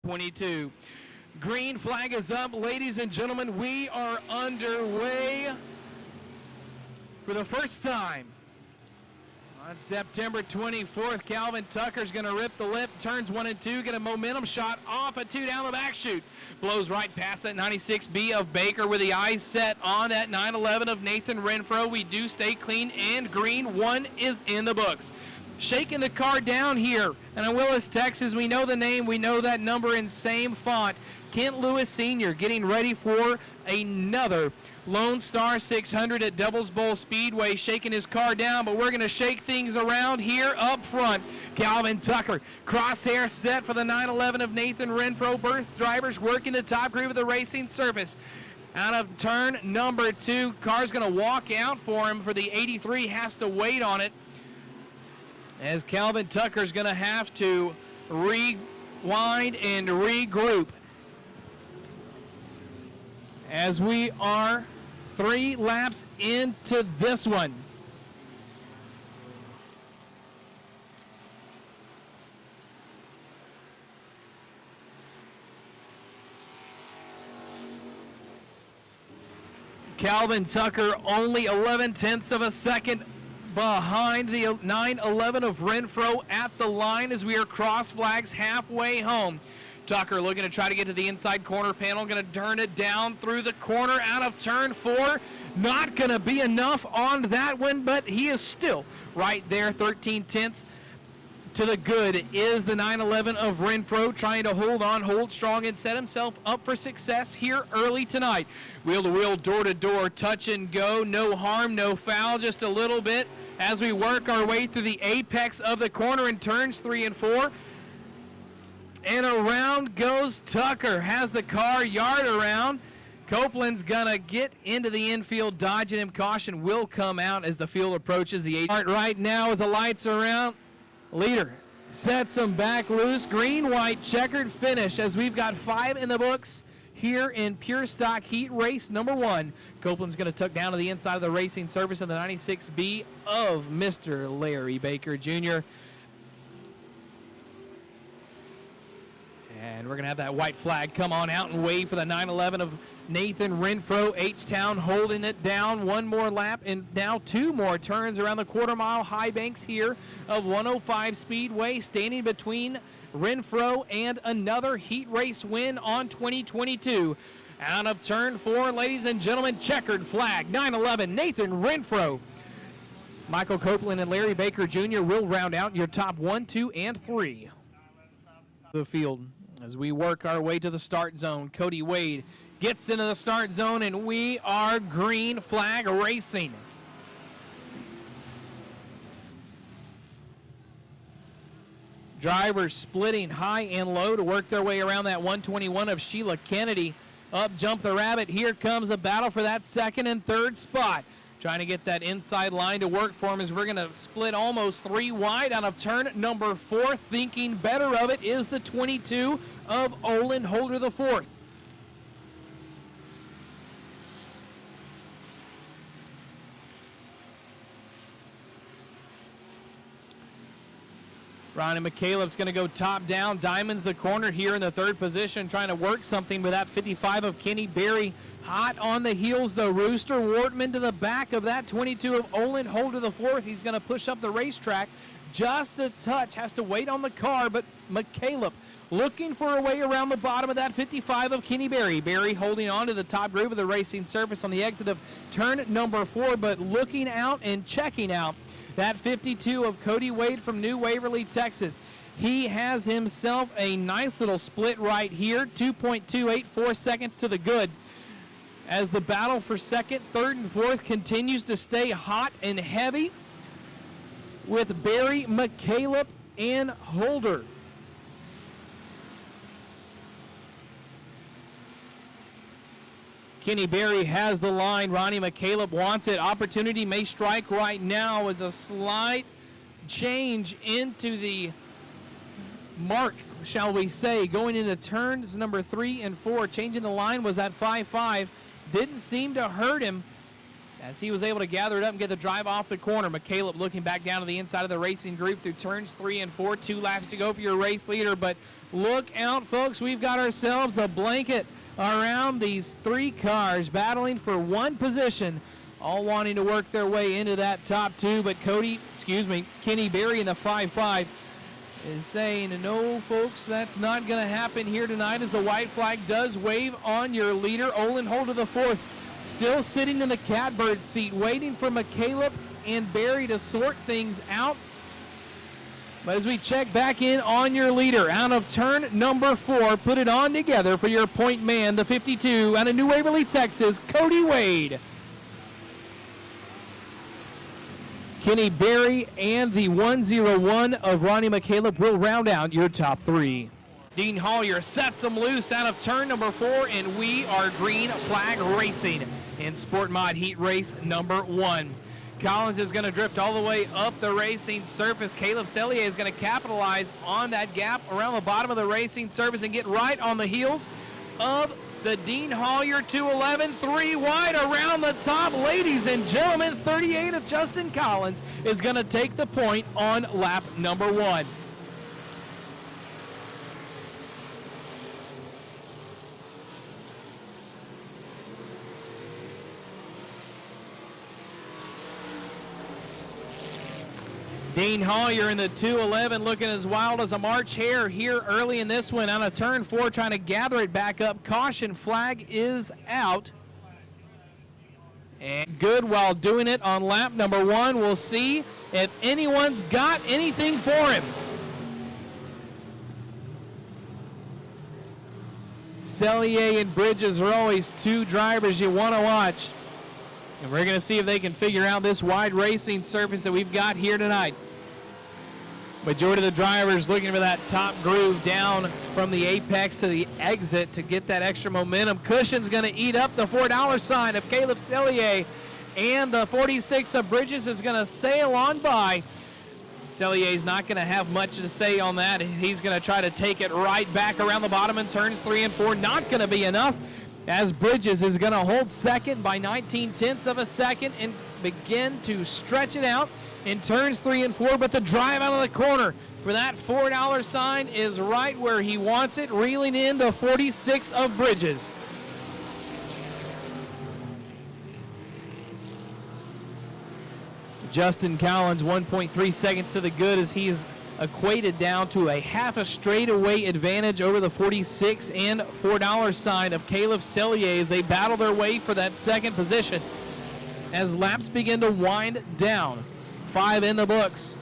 22. Green flag is up, ladies and gentlemen. We are underway for the first time. On September 24th, Calvin Tucker's going to rip the lip, turns 1 and 2, get a momentum shot off a 2 down the back chute. Blows right past that 96B of Baker with the eyes set on that 911 of Nathan Renfro. We do stay clean and green. 1 is in the books. Shaking the car down here. And in Willis, Texas, we know the name, we know that number in same font. Kent Lewis Sr. getting ready for another Lone Star 600 at Devils Bowl Speedway, shaking his car down, but we're going to shake things around here up front. Calvin Tucker, crosshair set for the 911 of Nathan Renfro. Both drivers working the top groove of the racing surface. Out of turn number 2, car's going to walk out for him for the 83, has to wait on it, as Calvin Tucker's going to have to rewind and regroup. As we are 3 laps into this one. Calvin Tucker only 11/10 of a second behind the 911 of Renfro at the line as we are cross flags halfway home. Tucker looking to try to get to the inside corner panel, going to turn it down through the corner out of turn 4. Not going to be enough on that one, but he is still right there. 13/10 to the good is the 911 of Renfro, trying to hold on, hold strong, and set himself up for success here early tonight. Wheel to wheel, door to door, touch and go. No harm, no foul, just a little bit as we work our way through the apex of the corner in turns 3 and 4. And around goes Tucker, has the car yard around. Copeland's gonna get into the infield, dodging him. Caution will come out as the field approaches the 8. Right now with the lights around, leader sets him back loose. Green, white, checkered finish as we've got 5 in the books here in pure stock heat race number 1. Copeland's gonna tuck down to the inside of the racing surface of the 96B of Mr. Larry Baker Jr. And we're going to have that white flag come on out and wave for the 911 of Nathan Renfro. H-Town holding it down. 1 more lap and now 2 more turns around the quarter-mile high banks here of 105 Speedway, standing between Renfro and another heat race win on 2022. Out of turn 4, ladies and gentlemen, checkered flag, 911 Nathan Renfro. Michael Copeland and Larry Baker Jr. will round out your top 1, 2, and 3. The field as we work our way to the start zone. Cody Wade gets into the start zone, and we are green flag racing. Drivers splitting high and low to work their way around that 121 of Sheila Kennedy. Up jump the rabbit. Here comes a battle for that 2nd and 3rd spot. Trying to get that inside line to work for him as we're going to split almost 3 wide out of turn number 4. Thinking better of it is the 22 of Olin Holder the 4th. Ronnie McCaleb's going to go top down. Diamond's the corner here in the 3rd position, trying to work something with that 55 of Kenny Berry. Hot on the heels, the Rooster. Wortman to the back of that 22 of Olin Holder the 4th. He's going to push up the racetrack just a touch. Has to wait on the car, but McCaleb looking for a way around the bottom of that 55 of Kenny Berry. Berry holding on to the top groove of the racing surface on the exit of turn number 4, but looking out and checking out that 52 of Cody Wade from New Waverly, Texas. He has himself a nice little split right here, 2.284 seconds to the good, as the battle for 2nd, 3rd, and 4th continues to stay hot and heavy with Berry, McCaleb, and Holder. Kenny Berry has the line. Ronnie McCaleb wants it. Opportunity may strike right now as a slight change into the mark, shall we say, going into turns number 3 and 4. Changing the line was that 5-5. Didn't seem to hurt him as he was able to gather it up and get the drive off the corner. McCaleb looking back down to the inside of the racing groove through turns 3 and 4. 2 laps to go for your race leader, but look out, folks. We've got ourselves a blanket around these 3 cars battling for one position, all wanting to work their way into that top 2, but Kenny Berry in the 5-5 is saying, no, folks, that's not going to happen here tonight, as the white flag does wave on your leader. Olin Holt to the 4th, still sitting in the catbird seat, waiting for McCaleb and Berry to sort things out. But as we check back in on your leader, out of turn number 4, put it on together for your point man, the 52, out of New Waverly, Texas, Cody Wade. Kenny Berry and the 101 of Ronnie McCaleb will round out your top 3. Dean Hollier sets them loose out of turn number 4, and we are green flag racing in Sport Mod Heat Race number 1. Collins is going to drift all the way up the racing surface. Caleb Sellier is going to capitalize on that gap around the bottom of the racing surface and get right on the heels of the Dean Hollier 211, 3 wide around the top. Ladies and gentlemen, 38 of Justin Collins is going to take the point on lap number 1. Dean Hollier in the 211 looking as wild as a March hare here early in this one. On a turn 4, trying to gather it back up. Caution flag is out. And good while doing it on lap number 1. We'll see if anyone's got anything for him. Sellier and Bridges are always 2 drivers you want to watch. And we're going to see if they can figure out this wide racing surface that we've got here tonight. Majority of the drivers looking for that top groove down from the apex to the exit to get that extra momentum. Cushion's going to eat up the $4 sign of Caleb Sellier, and the 46 of Bridges is going to sail on by. Sellier's not going to have much to say on that. He's going to try to take it right back around the bottom in turns 3 and 4. Not going to be enough, as Bridges is going to hold second by 19/10 of a second and begin to stretch it out in turns 3 and 4, but the drive out of the corner for that $4 sign is right where he wants it, reeling in the 46 of Bridges. Justin Collins 1.3 seconds to the good, as he's equated down to a half a straightaway advantage over the 46 and $4 sign of Caleb Sellier as they battle their way for that second position as laps begin to wind down. 5 in the books.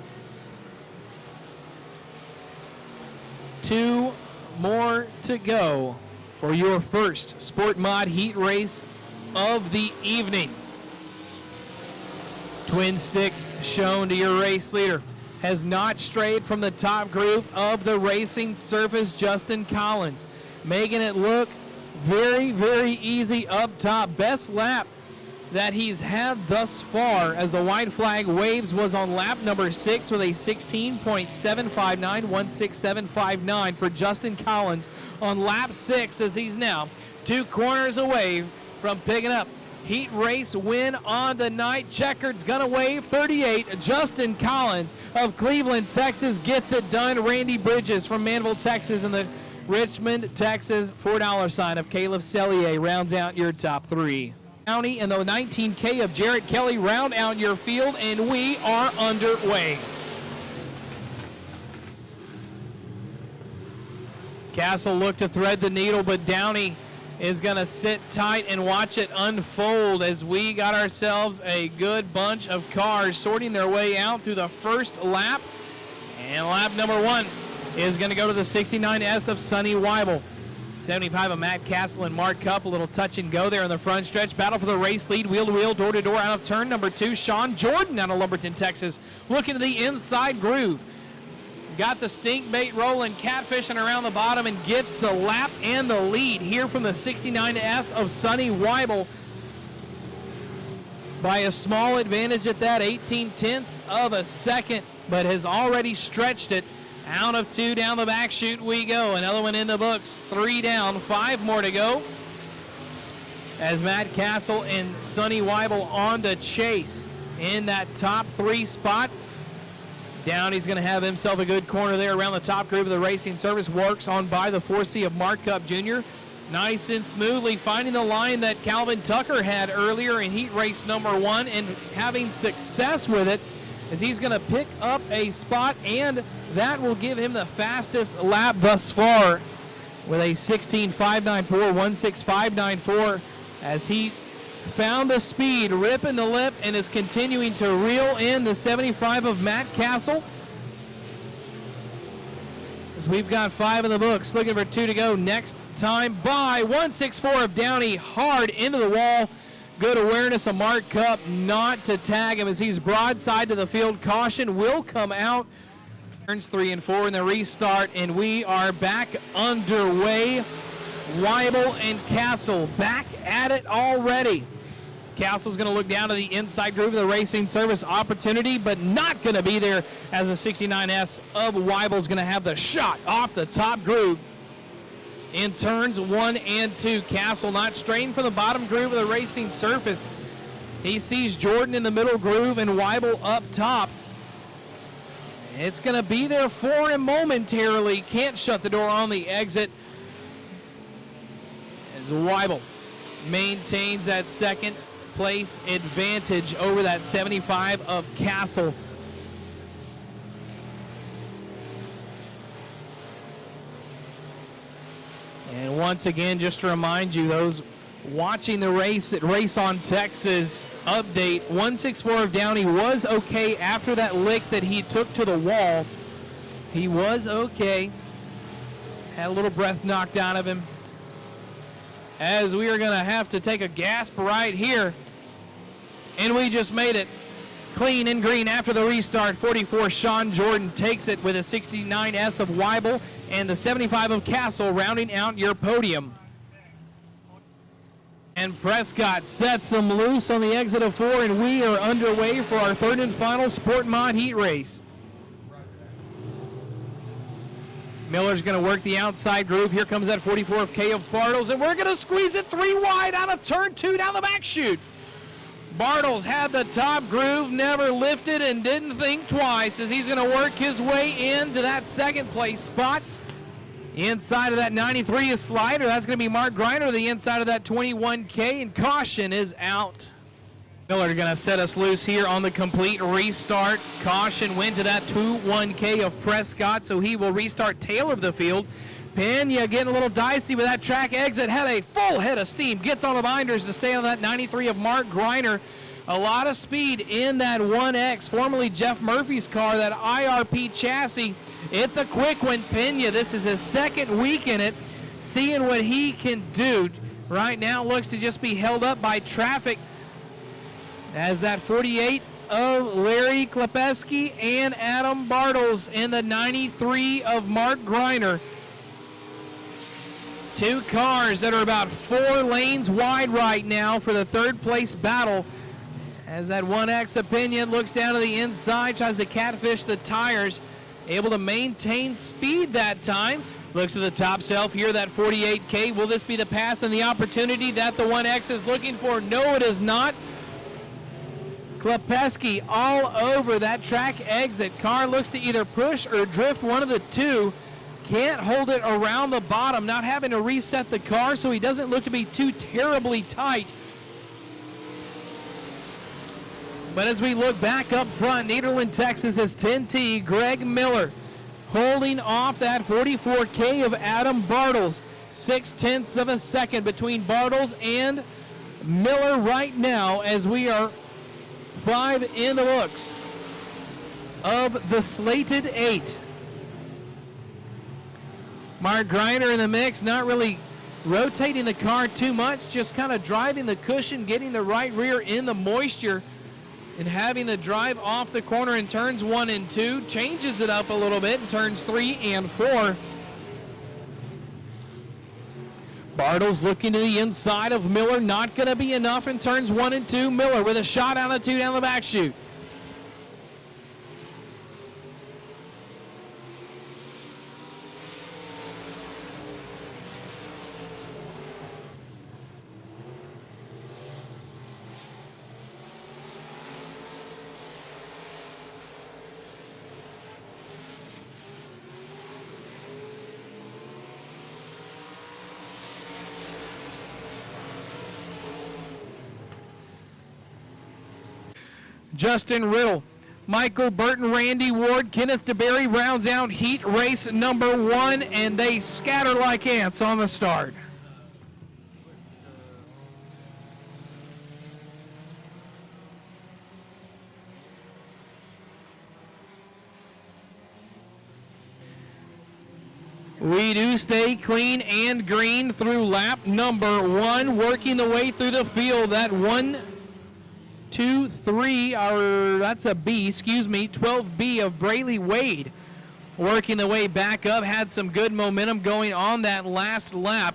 2 more to go for your first Sport Mod Heat Race of the evening. Twin sticks shown to your race leader. Has not strayed from the top groove of the racing surface, Justin Collins. Making it look very, very easy up top. Best lap that he's had thus far as the white flag waves was on lap number 6 with a 16.759, 16759 for Justin Collins on lap 6, as he's now 2 corners away from picking up Heat Race win on the night. Checkered's gonna wave. 38, Justin Collins of Cleveland, Texas gets it done. Randy Bridges from Manville, Texas, and the Richmond, Texas $4 sign of Caleb Sellier rounds out your top 3. County and the 19K of Jarrett Kelly round out your field, and we are underway. Castle looked to thread the needle, but Downey is going to sit tight and watch it unfold as we got ourselves a good bunch of cars sorting their way out through the first lap. And lap number 1 is going to go to the 69S of Sonny Weibel. 75 of Matt Castle and Mark Cupp, a little touch and go there in the front stretch. Battle for the race lead, wheel to wheel, door to door out of turn number 2. Sean Jordan out of Lumberton, Texas, looking to the inside groove. Got the stink bait rolling, catfishing around the bottom, and gets the lap and the lead here from the 69S of Sonny Weibel by a small advantage at that, 18/10 of a second, but has already stretched it. Out of 2, down the back chute we go. Another one in the books. 3 down, 5 more to go. as Matt Castle and Sonny Weibel on to chase in that top 3 spot. Downey's going to have himself a good corner there around the top group of the racing service. Works on by the 4C of Mark Cup Jr. Nice and smoothly finding the line that Calvin Tucker had earlier in heat race number 1 and having success with it, as he's going to pick up a spot, and that will give him the fastest lap thus far with a 16.594, 16594, as he found the speed, ripping the lip, and is continuing to reel in the 75 of Matt Castle. As we've got 5 in the books, looking for 2 to go. Next time by 164 of Downey, hard into the wall. Good awareness of Mark Cup not to tag him as he's broadside to the field. Caution will come out. Turns 3 and 4 in the restart, and we are back underway. Weibel and Castle back at it already. Castle's going to look down to the inside groove of the racing service. Opportunity, but not going to be there, as the 69S of Weibel's going to have the shot off the top groove in turns 1 and 2. Castle not straying from the bottom groove of the racing surface. He sees Jordan in the middle groove and Weibel up top. It's going to be there for him momentarily. Can't shut the door on the exit, as Weibel maintains that second place advantage over that 75 of Castle. And once again, just to remind you, those watching the race at Race on Texas update, 164 of Downey was okay after that lick that he took to the wall. He was okay. Had a little breath knocked out of him, as we are going to have to take a gasp right here. And we just made it clean and green after the restart. 44 Sean Jordan takes it with a 69S of Weibel and the 75 of Castle rounding out your podium. And Prescott sets them loose on the exit of 4, and we are underway for our 3rd and final Sport Mod heat race. Miller's going to work the outside groove. Here comes that 44 of K of Bartles, and we're going to squeeze it 3 wide out of turn 2 down the back chute. Bartles had the top groove, never lifted, and didn't think twice, as he's going to work his way into that second place spot. Inside of that 93 is Slider. That's going to be Mark Greiner, the inside of that 21K, and caution is out. Miller going to set us loose here on the complete restart. Caution went to that 21K of Prescott, so he will restart tail of the field. Pena getting a little dicey with that track exit. Had a full head of steam. Gets on the binders to stay on that 93 of Mark Greiner. A lot of speed in that 1X, formerly Jeff Murphy's car, that IRP chassis. It's a quick one. Pena, this is his 2nd week in it. Seeing what he can do. Right now looks to just be held up by traffic, as that 48 of Larry Klepeski and Adam Bartles in the 93 of Mark Greiner. 2 cars that are about 4 lanes wide right now for the 3rd place battle, as that 1X Opinion looks down to the inside, tries to catfish the tires, able to maintain speed that time. Looks at the top shelf here, that 48K. Will this be the pass and the opportunity that the 1X is looking for? No, it is not. Klepeski all over that track exit. Car looks to either push or drift, one of the two. Can't hold it around the bottom, not having to reset the car, so he doesn't look to be too terribly tight. But as we look back up front, Nederland, Texas is 10T, Greg Miller holding off that 44K of Adam Bartles. 0.6 of a second between Bartles and Miller right now, as we are 5 in the books of the slated 8. Mark Greiner in the mix, not really rotating the car too much, just kind of driving the cushion, getting the right rear in the moisture, and having the drive off the corner in turns 1 and 2. Changes it up a little bit in turns 3 and 4. Bartles looking to the inside of Miller, not going to be enough in turns 1 and 2. Miller with a shot out of 2 down the back chute. Justin Riddle, Michael Burton, Randy Ward, Kenneth DeBerry rounds out heat race number 1, and they scatter like ants on the start. We do stay clean and green through lap number 1, working the way through the field. That 1, 2, 3, or that's a B, 12B of Brayley Wade. Working the way back up, had some good momentum going on that last lap.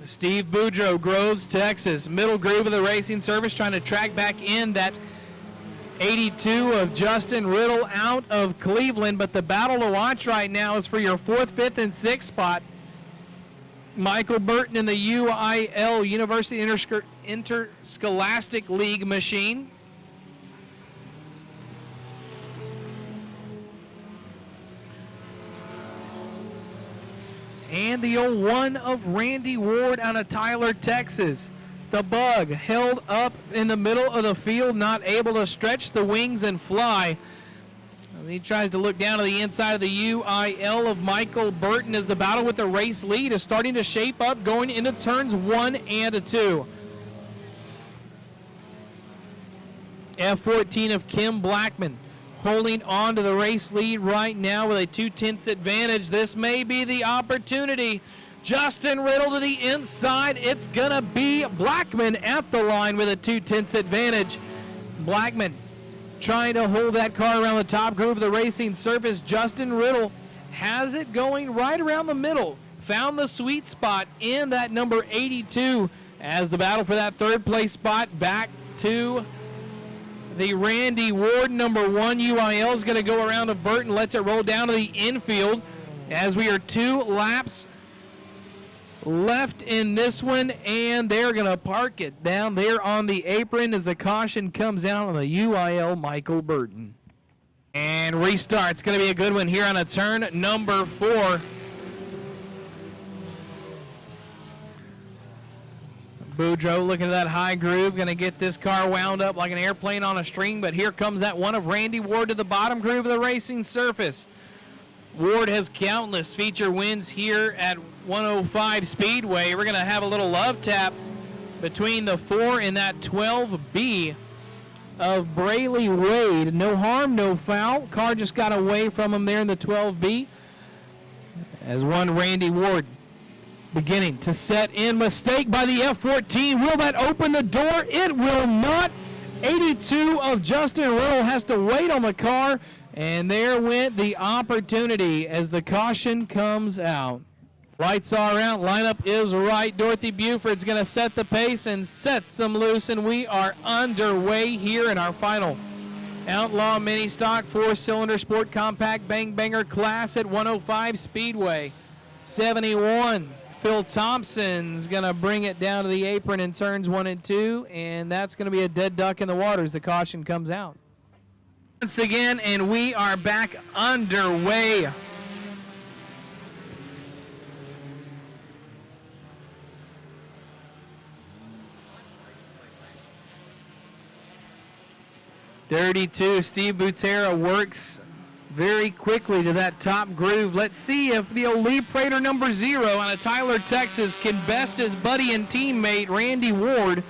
Steve Boudreau, Groves, Texas. Middle groove of the racing service, trying to track back in that 82 of Justin Riddle out of Cleveland, but the battle to watch right now is for your 4th, 5th, and 6th spot. Michael Burton in the UIL, University Interscholastic League machine. And the 01 of Randy Ward out of Tyler, Texas. The Bug held up in the middle of the field, not able to stretch the wings and fly. He tries to look down to the inside of the UIL of Michael Burton as the battle with the race lead is starting to shape up going into turns 1 and 2. F14 of Kim Blackman holding on to the race lead right now with a 2/10 advantage. This may be the opportunity. Justin Riddle to the inside. It's going to be Blackman at the line with a 2/10 advantage. Blackman trying to hold that car around the top groove of the racing surface. Justin Riddle has it going right around the middle. Found the sweet spot in that number 82 as the battle for that 3rd place spot back to the Randy Ward. Number 1 UIL is going to go around to Burton. Lets it roll down to the infield as we are 2 laps left in this one, and they're going to park it down there on the apron as the caution comes out on the UIL Michael Burton. And restart. It's going to be a good one here on a turn number 4. Boudreau looking at that high groove, going to get this car wound up like an airplane on a string, but here comes that one of Randy Ward to the bottom groove of the racing surface. Ward has countless feature wins here at 105 Speedway. We're going to have a little love tap between the 4 and that 12B of Brayley Wade. No harm, no foul. Car just got away from him there in the 12B. As one Randy Ward beginning to set in. Mistake by the F14. Will that open the door? It will not. 82 of Justin Riddle has to wait on the car. And there went the opportunity as the caution comes out. Lights are out. Lineup is right. Dorothy Buford's going to set the pace and sets them loose. And we are underway here in our final Outlaw Mini Stock 4-cylinder Sport Compact Bang Banger class at 105 Speedway. 71. Phil Thompson's going to bring it down to the apron in turns 1 and 2. And that's going to be a dead duck in the water as the caution comes out. Once again, and we are back underway. .32, Steve Butera works very quickly to that top groove. Let's see if the Lee Prater number 0 out of Tyler, Texas can best his buddy and teammate Randy Ward.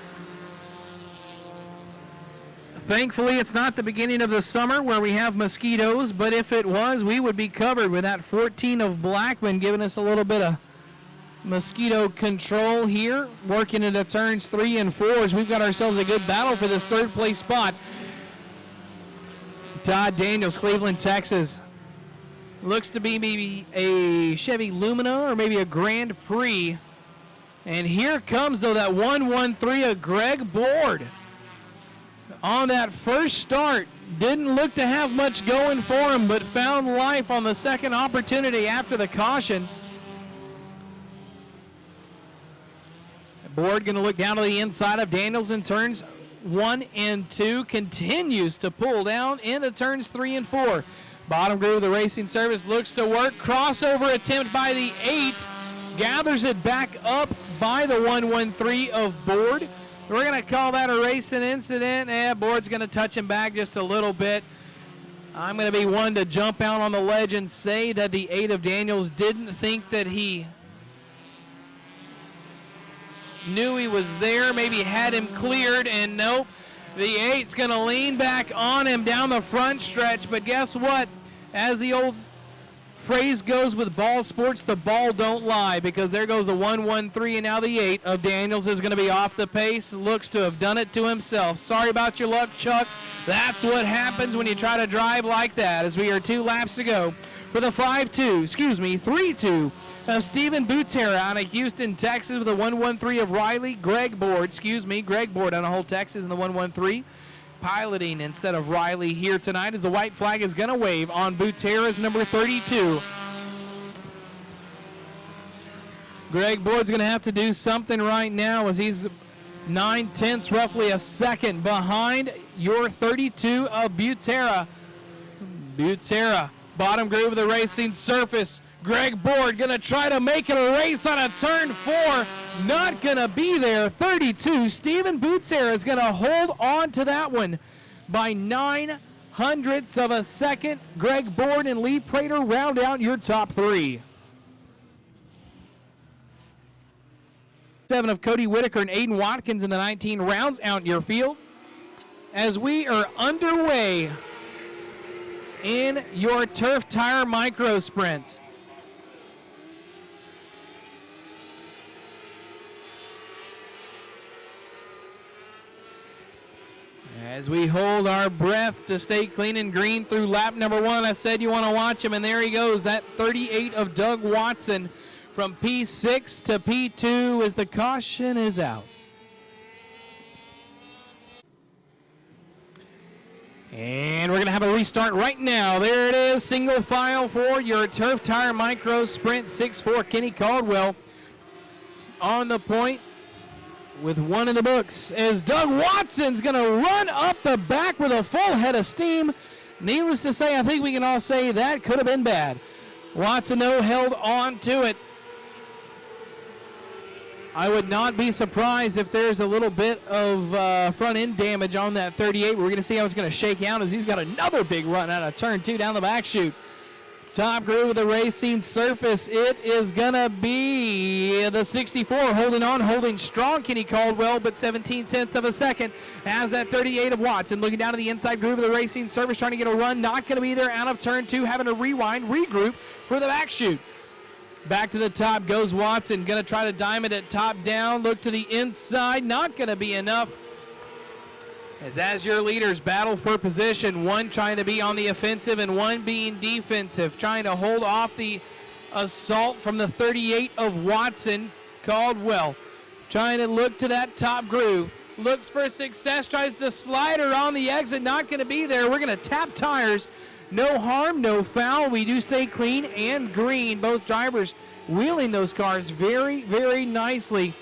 Thankfully, it's not the beginning of the summer where we have mosquitoes, but if it was, we would be covered with that 14 of Blackman giving us a little bit of mosquito control here. Working into turns 3 and 4 as we've got ourselves a good battle for this 3rd place spot. Todd Daniels, Cleveland, Texas. Looks to be maybe a Chevy Lumina or maybe a Grand Prix. And here comes, though, that 113 of Greg Board. On that first start, didn't look to have much going for him, but found life on the second opportunity after the caution. Board going to look down to the inside of Daniels in turns 1 and 2. Continues to pull down into turns 3 and 4. Bottom groove of the racing service looks to work. Crossover attempt by the 8. Gathers it back up by the 113 of Board. We're going to call that a racing incident. Board's going to touch him back just a little bit. I'm going to be one to jump out on the ledge and say that the 8 of Daniels didn't think that he knew he was there, maybe had him cleared, and nope. The 8's going to lean back on him down the front stretch, but guess what? As the old phrase goes with ball sports, the ball don't lie, because there goes the 1-1-3, and now the 8 of Daniels is going to be off the pace. Looks to have done it to himself. Sorry about your luck, Chuck. That's what happens when you try to drive like that, as we are 2 laps to go for the 3-2 of Stephen Butera out of Houston, Texas, with a 1-1-3 of Riley Greg Board out of Hull, Texas, in the 1-1-3. Piloting instead of Riley here tonight, as the white flag is going to wave on Butera's number 32. Greg Board's going to have to do something right now, as he's 9/10, roughly a second behind your 32 of Butera. Bottom groove of the racing surface. Greg Board going to try to make it a race on a turn 4. Not going to be there. 32. Stephen Butera is going to hold on to that one by 0.09 of a second. Greg Board and Lee Prater round out your top 3. 7 of Cody Whitaker and Aiden Watkins in the 19 rounds out your field. As we are underway in your turf tire micro sprints. As we hold our breath to stay clean and green through lap number 1, I said you want to watch him, and there he goes, that 38 of Doug Watson from P6 to P2 as the caution is out. And we're going to have a restart right now. There it is, single file for your Turf Tire Micro Sprint 6-4. Kenny Caldwell on the point with 1 in the books, as Doug Watson's going to run up the back with a full head of steam. Needless to say, I think we can all say that could have been bad. Watson, though, held on to it. I would not be surprised if there's a little bit of front end damage on that 38. We're going to see how it's going to shake out, as he's got another big run out of turn 2 down the back chute. Top groove of the racing surface. It is going to be the 64 holding strong, Kenny Caldwell, but 0.17 of a second as that 38 of Watson looking down to the inside groove of the racing surface, trying to get a run. Not going to be there out of turn 2, having to rewind, regroup for the back chute. Back to the top goes Watson, going to try to diamond it top down, look to the inside, not going to be enough. As your leaders battle for position, one trying to be on the offensive and one being defensive, trying to hold off the assault from the 38 of Watson. Caldwell trying to look to that top groove, looks for success, tries to slide her on the exit, not going to be there. We're going to tap tires. No harm, no foul. We do stay clean and green. Both drivers wheeling those cars very, very nicely.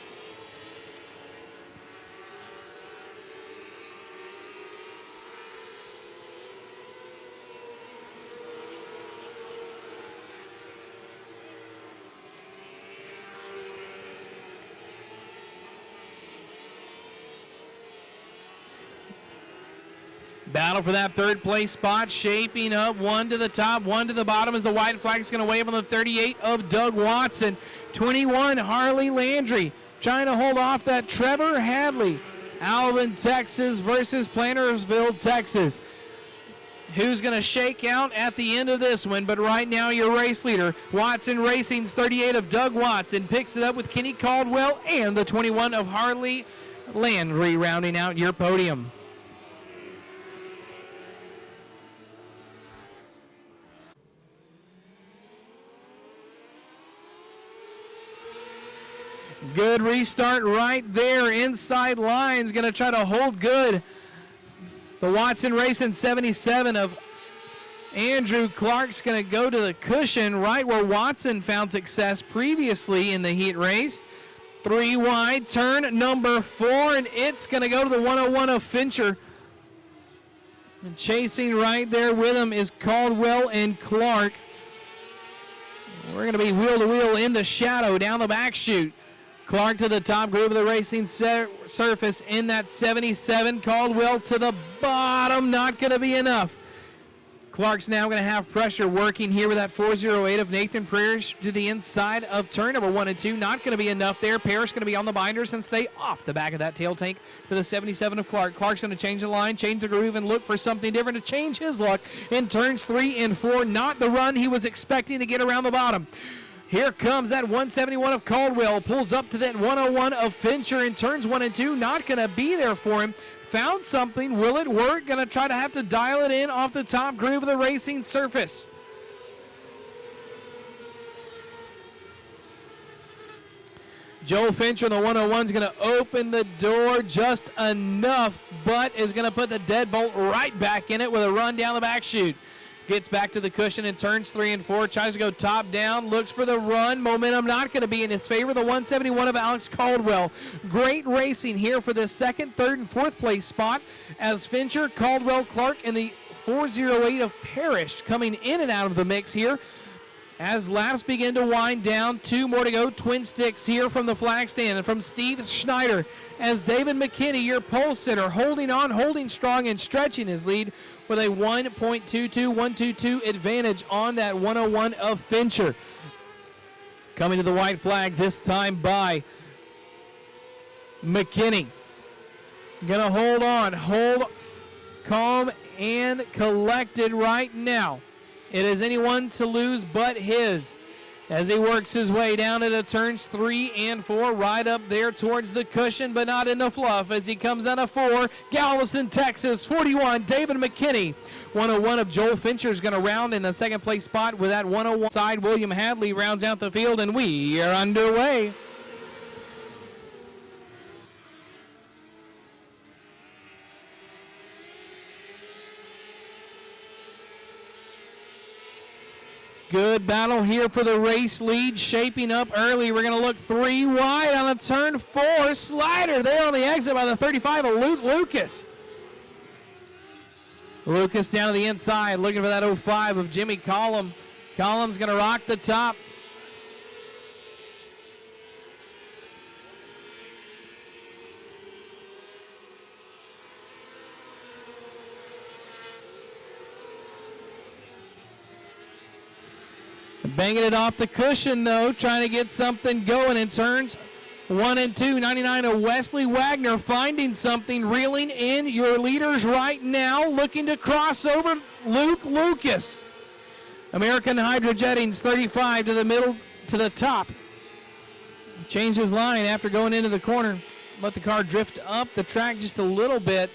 Battle for that third place spot, shaping up. 1 to the top, 1 to the bottom, as the white flag's going to wave on the 38 of Doug Watson. 21, Harley Landry trying to hold off that Trevor Hadley. Alvin, Texas versus Plantersville, Texas. Who's going to shake out at the end of this one? But right now, your race leader, Watson Racing's 38 of Doug Watson, picks it up with Kenny Caldwell and the 21 of Harley Landry rounding out your podium. Good restart right there. Inside lines, going to try to hold good. The Watson Racing 77 of Andrew Clark's going to go to the cushion right where Watson found success previously in the heat race. 3 wide, turn number 4, and it's going to go to the 101 of Fincher. And chasing right there with him is Caldwell and Clark. We're going to be wheel to wheel in the shadow down the back chute. Clark to the top groove of the racing surface in that 77. Caldwell to the bottom, not going to be enough. Clark's now going to have pressure working here with that 408 of Nathan Parrish to the inside of turn number 1 and 2. Not going to be enough there. Parrish going to be on the binders and stay off the back of that tail tank for the 77 of Clark. Clark's going to change the line, change the groove, and look for something different to change his luck in turns 3 and 4. Not the run he was expecting to get around the bottom. Here comes that 171 of Caldwell. Pulls up to that 101 of Fincher in turns 1 and 2. Not going to be there for him. Found something. Will it work? Going to try to have to dial it in off the top groove of the racing surface. Joe Fincher in the 101 is going to open the door just enough, but is going to put the deadbolt right back in it with a run down the back chute. Gets back to the cushion in turns 3 and 4. Tries to go top down. Looks for the run. Momentum not going to be in his favor. The 171 of Alex Caldwell. Great racing here for the 2nd, 3rd, and 4th place spot as Fincher, Caldwell, Clark, and the 408 of Parrish coming in and out of the mix here. As laps begin to wind down, 2 more to go. Twin sticks here from the flag stand and from Steve Schneider as David McKinney, your pole sitter, holding on, holding strong, and stretching his lead with a 1.22 advantage on that 101 of Fincher. Coming to the white flag this time by McKinney. Gonna hold on, hold calm and collected right now. It is anyone to lose but his as he works his way down into turns 3 and 4, right up there towards the cushion, but not in the fluff as he comes out of 4. Galveston, Texas, 41, David McKinney. 101 of Joel Fincher is going to round in the 2nd place spot with that 101 side. William Hadley rounds out the field, and we are underway. Good battle here for the race lead, shaping up early. We're going to look 3 wide on a turn 4 slider there on the exit by the 35 of Luke Lucas. Lucas down to the inside, looking for that 05 of Jimmy Collum. Collum's going to rock the top. Banging it off the cushion, though, trying to get something going in turns 1 and 2. 99 of Wesley Wagner finding something, reeling in your leaders right now, looking to cross over Luke Lucas. American Hydrojetting's 35 to the middle, to the top. Changes line after going into the corner. Let the car drift up the track just a little bit.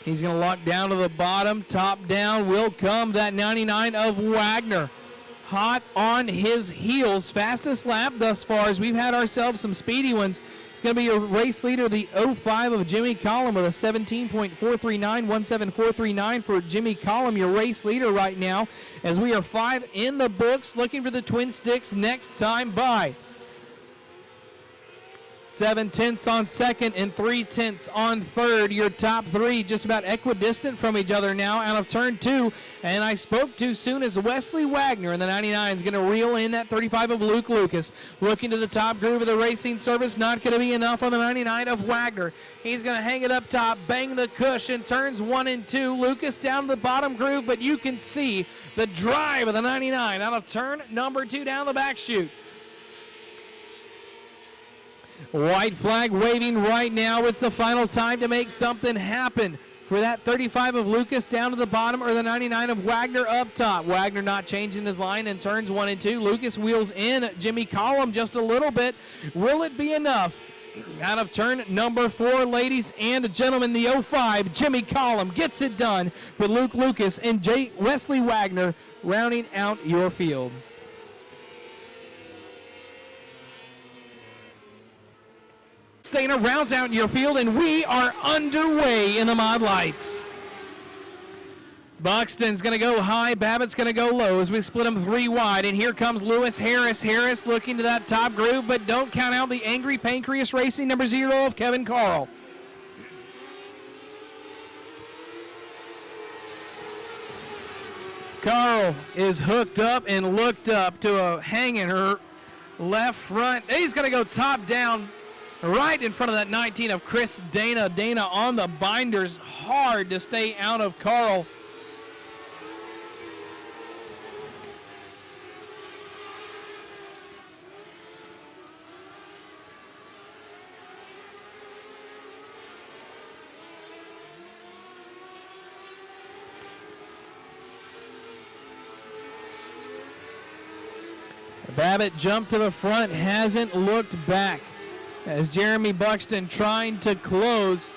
He's going to lock down to the bottom. Top down will come that 99 of Wagner. Hot on his heels. Fastest lap thus far as we've had ourselves some speedy ones. It's going to be your race leader, the 05 of Jimmy Collum with a 17.439, 17439 for Jimmy Collum, your race leader right now, as we are 5 in the books, looking for the twin sticks next time by. 7 tenths on 2nd and 3 tenths on 3rd. Your top 3 just about equidistant from each other now out of turn 2. And I spoke too soon as Wesley Wagner in the 99 is going to reel in that 35 of Luke Lucas. Looking to the top groove of the racing service. Not going to be enough on the 99 of Wagner. He's going to hang it up top, bang the cushion, turns 1 and 2. Lucas down to the bottom groove, but you can see the drive of the 99 out of turn number 2 down the back chute. White flag waving right now. It's the final time to make something happen for that 35 of Lucas down to the bottom, or the 99 of Wagner up top. Wagner not changing his line in turns 1 and 2. Lucas wheels in Jimmy Collum just a little bit. Will it be enough? Out of turn number 4, ladies and gentlemen, the 05, Jimmy Collum gets it done with Luke Lucas and Wesley Wagner rounding out your field. Stainer rounds out your field, and we are underway in the Mod Lights. Buxton's going to go high, Babbitt's going to go low as we split them 3 wide, and here comes Lewis Harris. Harris looking to that top groove, but don't count out the Angry Pancreas Racing number 0 of Kevin Carl. Carl is hooked up and looked up to a hanging her left front. He's going to go top down right in front of that 19 of Chris Dana. Dana on the binders, hard to stay out of Carl. Babbitt jumped to the front, hasn't looked back as Jeremy Buxton trying to close.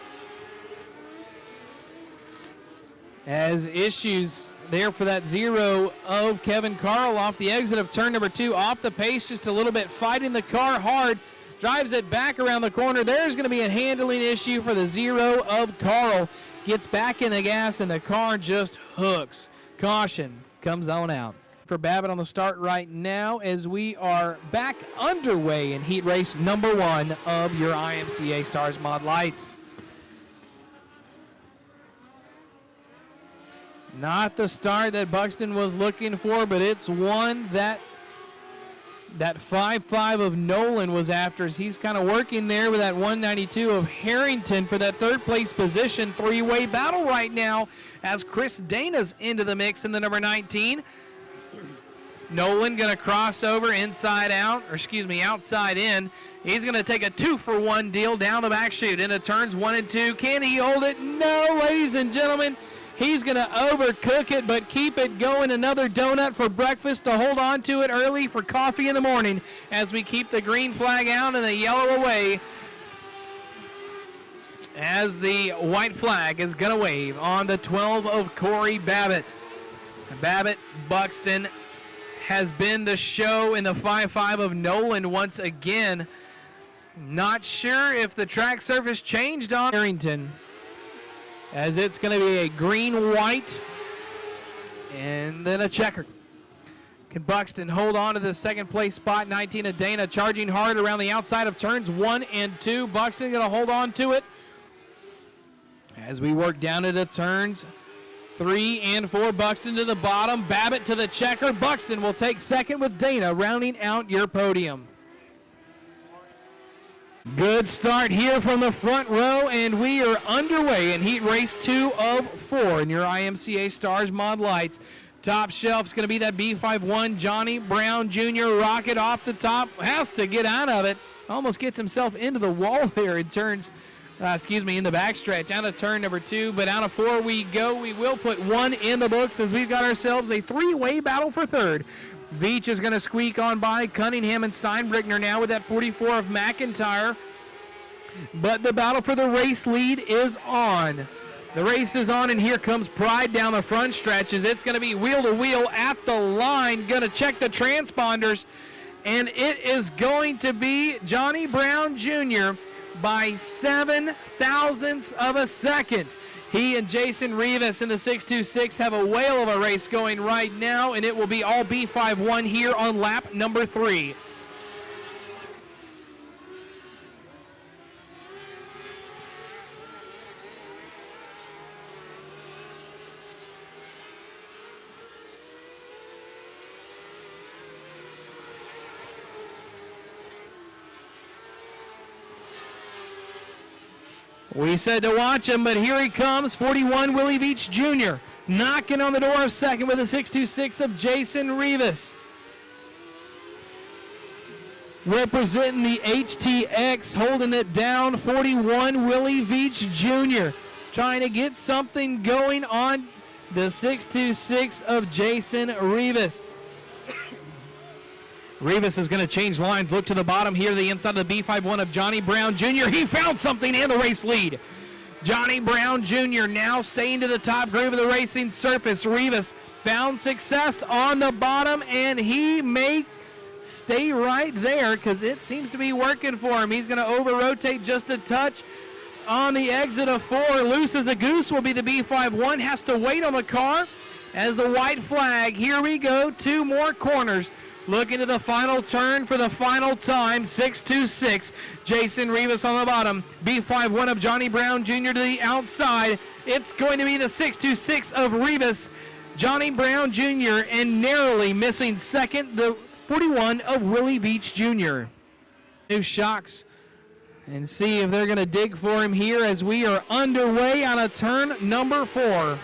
As issues there for that 0 of Kevin Carl off the exit of turn number 2, off the pace just a little bit, fighting the car hard, drives it back around the corner. There's going to be a handling issue for the 0 of Carl. Gets back in the gas and the car just hooks. Caution comes on out for Babbitt on the start right now as we are back underway in heat race number 1 of your IMCA Stars Mod Lights. Not the start that Buxton was looking for, but it's one that 5.5 of Nolan was after as he's kind of working there with that 192 of Harrington for that third place position. Three-way battle right now as Chris Dana's into the mix in the number 19. Nolan going to cross over inside out, or excuse me, outside in. He's going to take a 2-for-1 deal down the back chute into turns 1 and 2. Can he hold it? No, ladies and gentlemen. He's going to overcook it, but keep it going. Another donut for breakfast to hold on to it early for coffee in the morning as we keep the green flag out and the yellow away as the white flag is going to wave on the 12 of Corey Babbitt. Babbitt, Buxton has been the show in the 5.5 of Nolan once again. Not sure if the track surface changed on Harrington, as it's going to be a green-white and then a checker. Can Buxton hold on to the second place spot? 19 of Dana charging hard around the outside of turns 1 and 2. Buxton going to hold on to it as we work down into turns 3 and 4. Buxton to the bottom, Babbitt to the checker. Buxton will take second with Dana rounding out your podium. Good start here from the front row, and we are underway in heat race 2 of 4 in your IMCA Stars Mod Lights. Top shelf's going to be that B51 Johnny Brown Jr. rocket off the top. Has to get out of it. Almost gets himself into the wall there in turns. In the backstretch, out of turn number 2, but out of 4 we go. We will put 1 in the books as we've got ourselves a 3-way battle for third. Veach is going to squeak on by Cunningham and Steinbrickner now with that 44 of McIntyre. But the battle for the race lead is on. The race is on, and here comes Pride down the front stretches. It's going to be wheel to wheel at the line. Going to check the transponders, and it is going to be Johnny Brown Jr. by 7 thousandths of a second. He and Jason Rivas in the 626 have a whale of a race going right now, and it will be all B51 here on lap number 3. We said to watch him, but here he comes, 41 Willie Veach Jr. knocking on the door of second with a 626 of Jason Rivas. Representing the HTX, holding it down, 41 Willie Veach Jr. Trying to get something going on the 626 of Jason Rivas. Rivas is going to change lines. Look to the bottom here, the inside of the B51 of Johnny Brown Jr. He found something in the race lead. Johnny Brown Jr. now staying to the top groove of the racing surface. Rivas found success on the bottom, and he may stay right there because it seems to be working for him. He's going to over-rotate just a touch on the exit of 4. Loose as a goose will be the B51. Has to wait on the car as the white flag. Here we go. 2 more corners. Looking to the final turn for the final time, 626. Jason Rivas on the bottom. B51 of Johnny Brown Jr. to the outside. It's going to be the 626 of Rivas. Johnny Brown Jr. and narrowly missing second. The 41 of Willie Beach Jr. New shocks and see if they're going to dig for him here as we are underway on a turn number 4.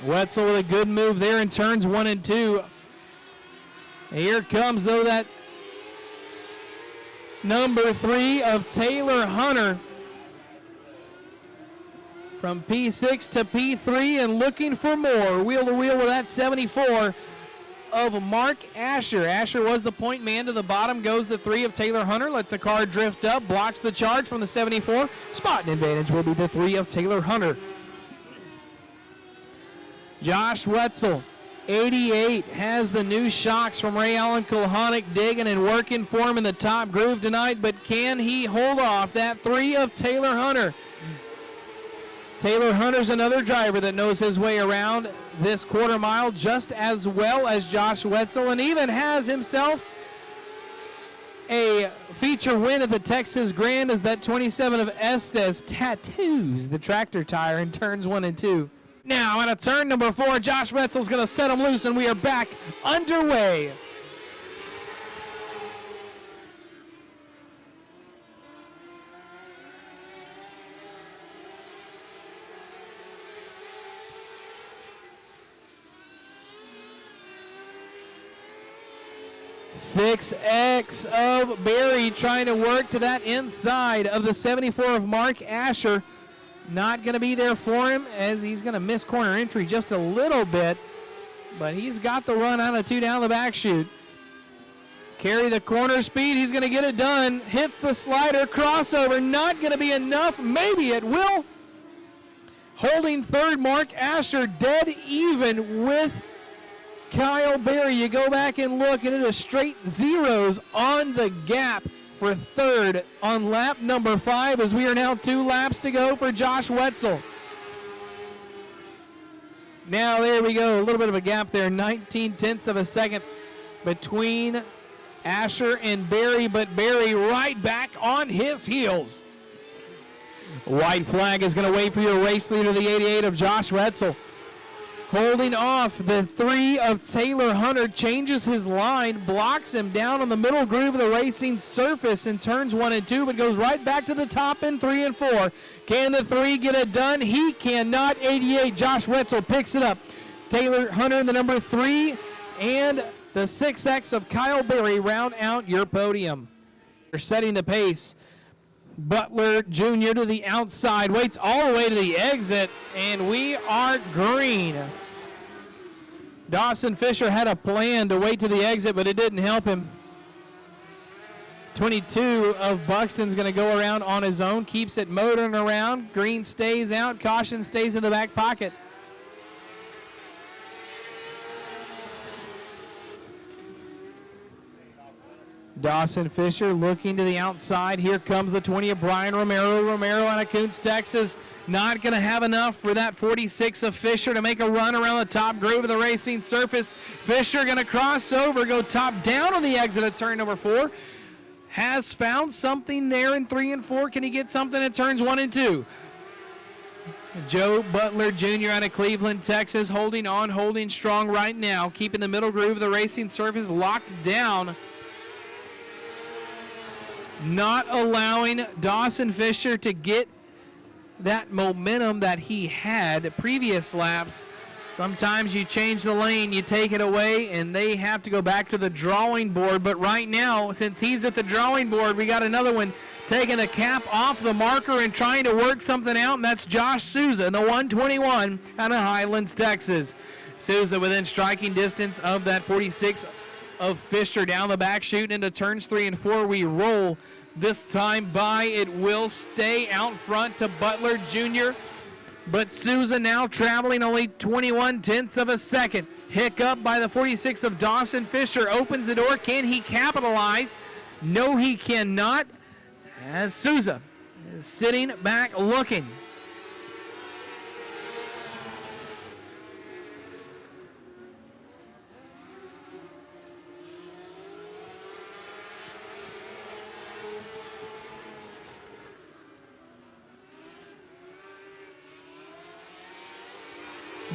Wetzel with a good move there in turns 1 and 2. Here comes, though, that number 3 of Taylor Hunter from P6 to P3 and looking for more. Wheel to wheel with that 74 of Mark Asher. Asher was the point man. To the bottom goes the 3 of Taylor Hunter. Lets the car drift up, blocks the charge from the 74. Spotting advantage will be the 3 of Taylor Hunter. Josh Wetzel, 88, has the new shocks from Ray Allen Kulhonic digging and working for him in the top groove tonight, but can he hold off that 3 of Taylor Hunter? Taylor Hunter's another driver that knows his way around this quarter mile just as well as Josh Wetzel, and even has himself a feature win at the Texas Grand as that 27 of Estes tattoos the tractor tire in turns 1 and 2. Now, at a turn number 4, Josh Wetzel's going to set him loose, and we are back underway. .6X of Barry trying to work to that inside of the 74 of Mark Asher. Not going to be there for him as he's going to miss corner entry just a little bit, but he's got the run out of 2 down the back chute. Carry the corner speed, he's going to get it done. Hits the slider, crossover, not going to be enough. Maybe it will. Holding third, Mark Asher dead even with Kyle Berry. You go back and look, and it is straight zeros on the gap for third on lap number 5 as we are now 2 laps to go for Josh Wetzel. Now there we go, a little bit of a gap there, 19/10 of a second between Asher and Berry, but Berry right back on his heels. White flag is going to wait for your race leader, the 88 of Josh Wetzel. Holding off the 3 of Taylor Hunter, changes his line, blocks him down on the middle groove of the racing surface in turns 1 and 2, but goes right back to the top in 3 and 4. Can the 3 get it done? He cannot. 88, Josh Wetzel picks it up. Taylor Hunter in the number 3, and the 6X of Kyle Berry round out your podium. They're setting the pace. Butler Jr. to the outside, waits all the way to the exit, and we are green. Dawson Fisher had a plan to wait to the exit, but it didn't help him. 22 of Buxton's going to go around on his own, keeps it motoring around. Green stays out, caution stays in the back pocket. Dawson Fisher looking to the outside. Here comes the 20 of Brian Romero. Romero out of Kuntz, Texas. Not going to have enough for that 46 of Fisher to make a run around the top groove of the racing surface. Fisher going to cross over, go top down on the exit of turn number 4. Has found something there in 3 and 4. Can he get something at turns 1 and 2? Joe Butler Jr. out of Cleveland, Texas, holding on, holding strong right now, keeping the middle groove of the racing surface locked down. Not allowing Dawson Fisher to get that momentum that he had previous laps. Sometimes you change the lane, you take it away, and they have to go back to the drawing board. But right now, since he's at the drawing board, we got another one taking the cap off the marker and trying to work something out, and that's Josh Souza in the 121 out of Highlands, Texas. Souza within striking distance of that 46 of Fisher down the back chute into turns 3 and 4. We roll this time by. It will stay out front to Butler Jr., but Souza now traveling only 21/10 of a second. Hiccup by the 46 of Dawson Fisher opens the door. Can he capitalize? No, he cannot, as Souza is sitting back looking.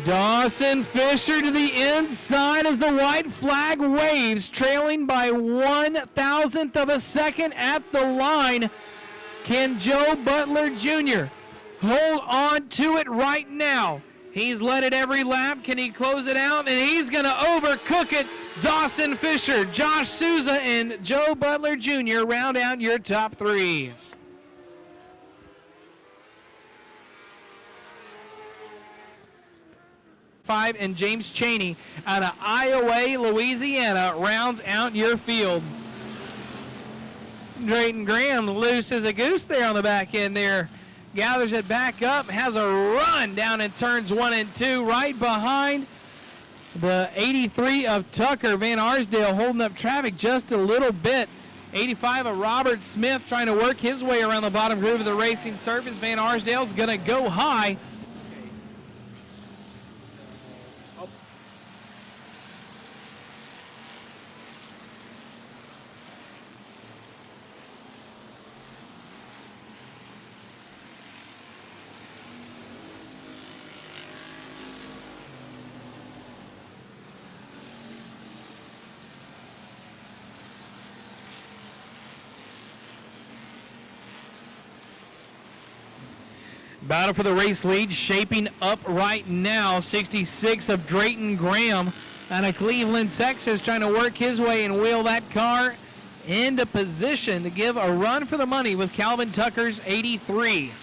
Dawson Fisher to the inside as the white flag waves, trailing by 1/1000th of a second at the line. Can Joe Butler Jr. hold on to it right now? He's led it every lap. Can he close it out? And he's going to overcook it. Dawson Fisher, Josh Souza, and Joe Butler Jr. round out your top three. And James Cheney out of Iowa, Louisiana, rounds out your field. Drayton Graham loose as a goose there on the back end there. Gathers it back up, has a run down in turns 1 and 2, right behind the 83 of Tucker. Van Arsdale holding up traffic just a little bit. 85 of Robert Smith trying to work his way around the bottom groove of the racing surface. Van Arsdale's going to go high. Battle for the race lead shaping up right now. 66 of Drayton Graham out of Cleveland, Texas, trying to work his way and wheel that car into position to give a run for the money with Calvin Tucker's 83.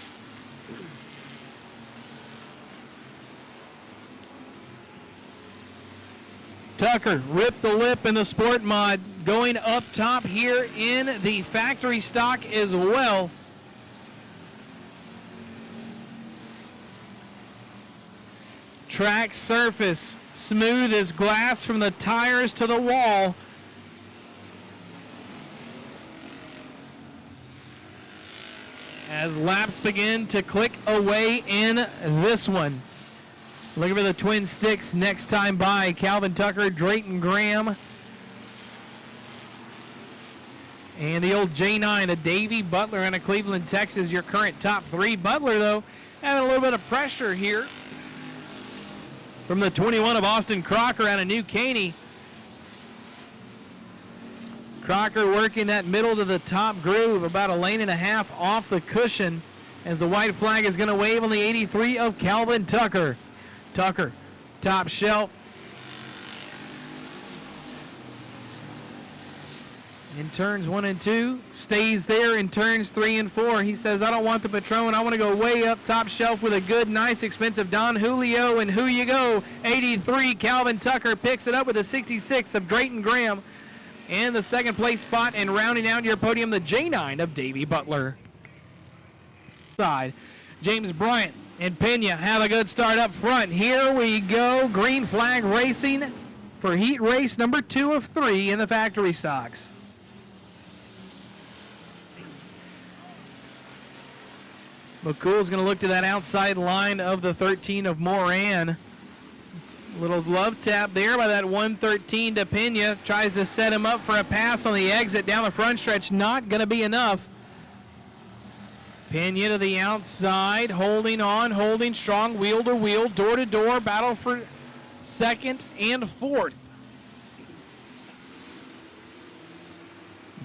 Tucker ripped the lip in the sport mod, going up top here in the factory stock as well. Track surface smooth as glass from the tires to the wall. As laps begin to click away in this one. Looking for the twin sticks next time by. Calvin Tucker, Drayton Graham, and the old J9 of Davey Butler out of Cleveland, Texas, your current top three. Butler, though, having a little bit of pressure here from the 21 of Austin Crocker out of New Caney. Crocker working that middle to the top groove, about a lane and a half off the cushion, as the white flag is going to wave on the 83 of Calvin Tucker. Tucker, top shelf. In turns 1 and 2, stays there in turns 3 and 4. He says, I don't want the Patron. I want to go way up top shelf with a good, nice, expensive Don Julio. And who you go? 83, Calvin Tucker picks it up with a 66 of Drayton Graham. And the second place spot, and rounding out your podium, the J9 of Davey Butler. Side, James Bryant and Pena have a good start up front. Here we go. Green flag racing for heat race number 2 of 3 in the factory stocks. McCool's going to look to that outside line of the 13 of Moran. Little glove tap there by that 113 to Pena. Tries to set him up for a pass on the exit down the front stretch. Not going to be enough. Pena to the outside, holding on, holding strong, wheel to wheel, door to door, battle for second and fourth.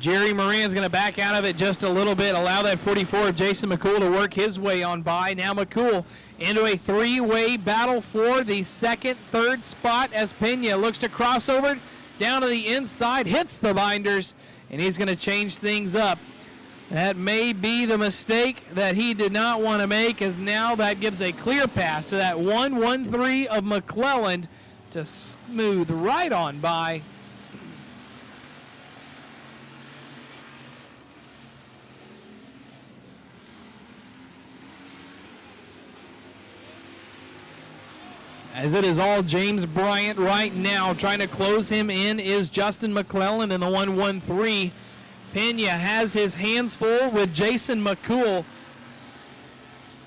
Jerry Moran's going to back out of it just a little bit, allow that 44 of Jason McCool to work his way on by. Now McCool into a three-way battle for the second, third spot as Pena looks to cross over down to the inside, hits the binders, and he's going to change things up. That may be the mistake that he did not want to make, as now that gives a clear pass to that 113 of McClelland to smooth right on by. As it is all James Bryant right now. Trying to close him in is Justin McClelland in the 113. Pena has his hands full with Jason McCool,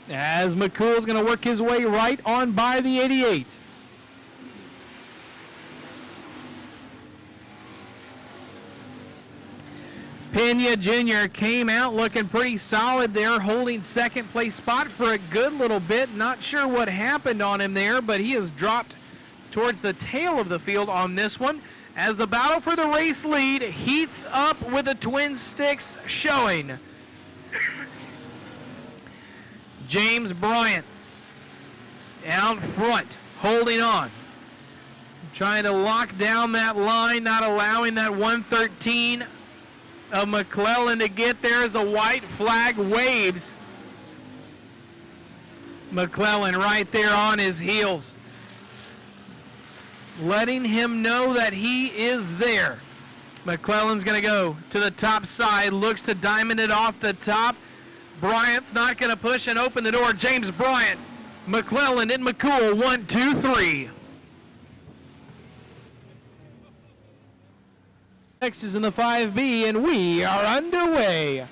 as McCool's going to work his way right on by the 88. Pena Jr. came out looking pretty solid there, holding second place spot for a good little bit. Not sure what happened on him there, but he has dropped towards the tail of the field on this one as the battle for the race lead heats up with the twin sticks showing. James Bryant out front, holding on. Trying to lock down that line, not allowing that 113 of McClellan to get there as the white flag waves. McClellan right there on his heels, letting him know that he is there. McClellan's going to go to the top side, looks to diamond it off the top. Bryant's not going to push and open the door. James Bryant, McClellan, and McCool, 1, 2, 3. Next is in the 5B, and we are underway.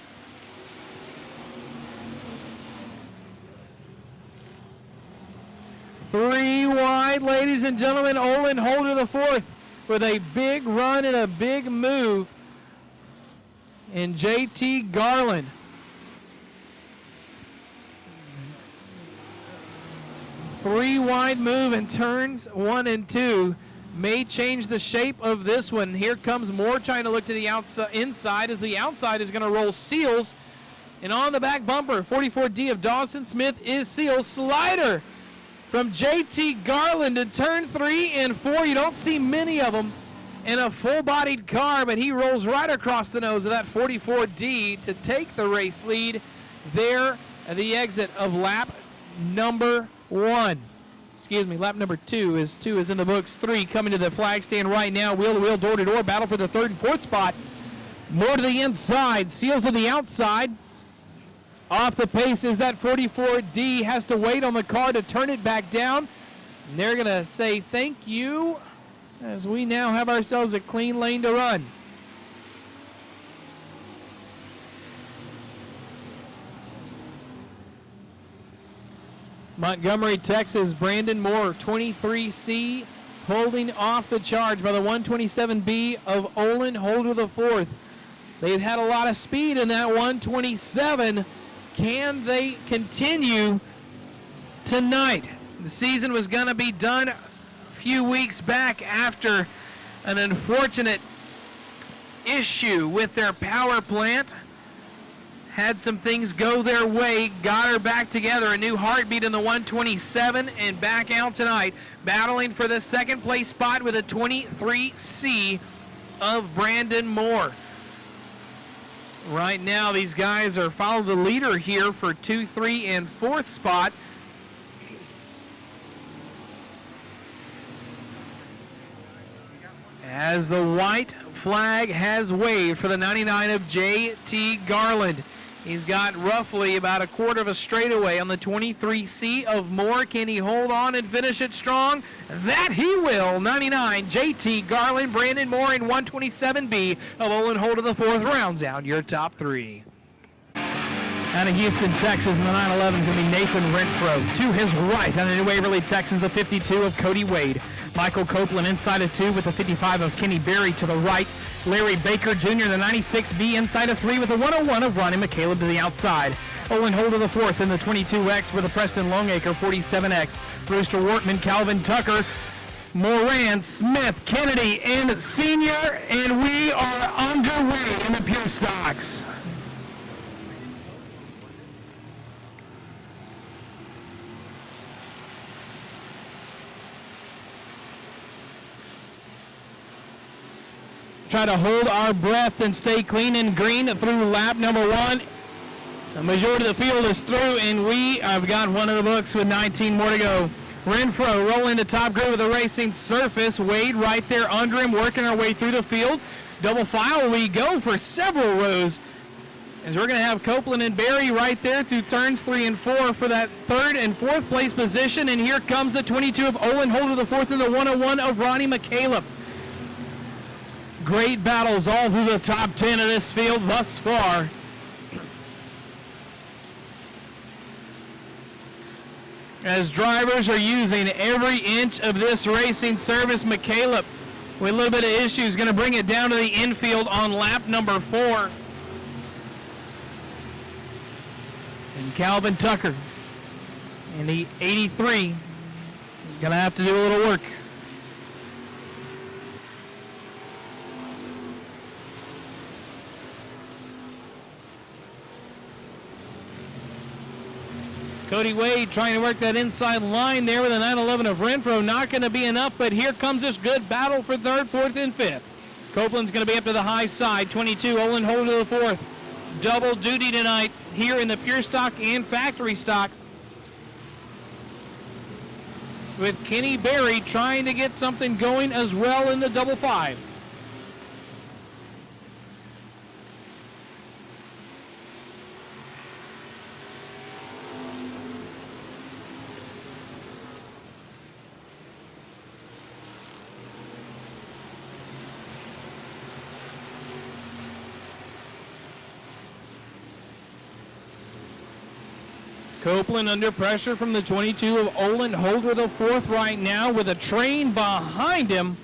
Three wide, ladies and gentlemen. Olin Holder the fourth with a big run and a big move. And JT Garland. Three wide move and turns 1 and 2. May change the shape of this one. Here comes Moore trying to look to the outside, inside, as the outside is going to roll Seals. And on the back bumper, 44D of Dawson Smith is Seals. Slider from JT Garland to turn 3 and 4. You don't see many of them in a full-bodied car, but he rolls right across the nose of that 44D to take the race lead there at the exit of lap number 1. Excuse me, lap number 2 is in the books. 3 coming to the flag stand right now. Wheel-to-wheel, door-to-door battle for the 3rd and 4th spot. More to the inside, Seals to the outside. Off the pace is that 44D. Has to wait on the car to turn it back down. And they're going to say thank you as we now have ourselves a clean lane to run. Montgomery, Texas, Brandon Moore, 23C, holding off the charge by the 127B of Olin Holder the fourth. They've had a lot of speed in that 127. Can they continue tonight? The season was going to be done a few weeks back after an unfortunate issue with their power plant. Had some things go their way, got her back together, a new heartbeat in the 127, and back out tonight, battling for the 2nd place spot with a 23C of Brandon Moore. Right now, these guys are following the leader here for 2, 3, and 4th spot. As the white flag has waved for the 99 of J.T. Garland. He's got roughly about a quarter of a straightaway on the 23C of Moore. Can he hold on and finish it strong? That he will. 99, J.T. Garland, Brandon Moore, and 127B of Olin Holder the fourth rounds out your top 3. Out of Houston, Texas, in the 911 is going to be Nathan Renfro. To his right, out of New Waverly, Texas, the 52 of Cody Wade. Michael Copeland inside of 2 with the 55 of Kenny Berry to the right. Larry Baker Jr., the 96B, inside of 3 with the 101 of Ronnie McCaleb to the outside. Olin Holder the fourth in the 22X with the Preston Longacre 47X. Brewster Wortman, Calvin Tucker, Moran, Smith, Kennedy, and Senior, and we are underway in the Pure Stocks. Try to hold our breath and stay clean and green through lap number 1. The majority of the field is through, and we have got one of the books with 19 more to go. Renfro rolling the top grid with a racing surface. Wade right there under him, working our way through the field. Double file we go for several rows, as we're going to have Copeland and Berry right there to turns 3 and 4 for that 3rd and 4th place position. And here comes the 22 of Olin Holder the fourth and the 101 of Ronnie McCaleb. Great battles all through the top 10 of this field thus far. As drivers are using every inch of this racing surface, McCaleb, with a little bit of issues, going to bring it down to the infield on lap number 4. And Calvin Tucker in the 83 is going to have to do a little work. Cody Wade trying to work that inside line there with a 9-11 of Renfro. Not going to be enough, but here comes this good battle for third, fourth, and fifth. Copeland's going to be up to the high side. 22, Olin Holder to the fourth. Double duty tonight here in the pure stock and factory stock, with Kenny Berry trying to get something going as well in the double five. Copeland under pressure from the 22 of Olin Holder the fourth right now, with a train behind him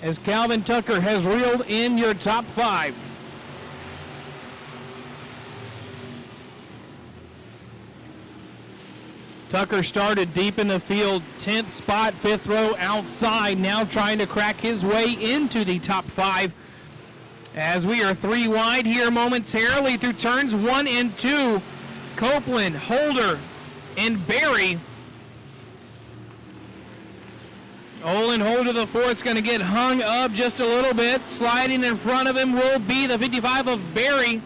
as Calvin Tucker has reeled in your top five. Tucker started deep in the field, 10th spot, fifth row outside, now trying to crack his way into the top five. As we are three wide here momentarily through turns 1 and 2, Copeland, Holder, and Berry. Olin Holder the fourth's going to get hung up just a little bit. Sliding in front of him will be the 55 of Berry,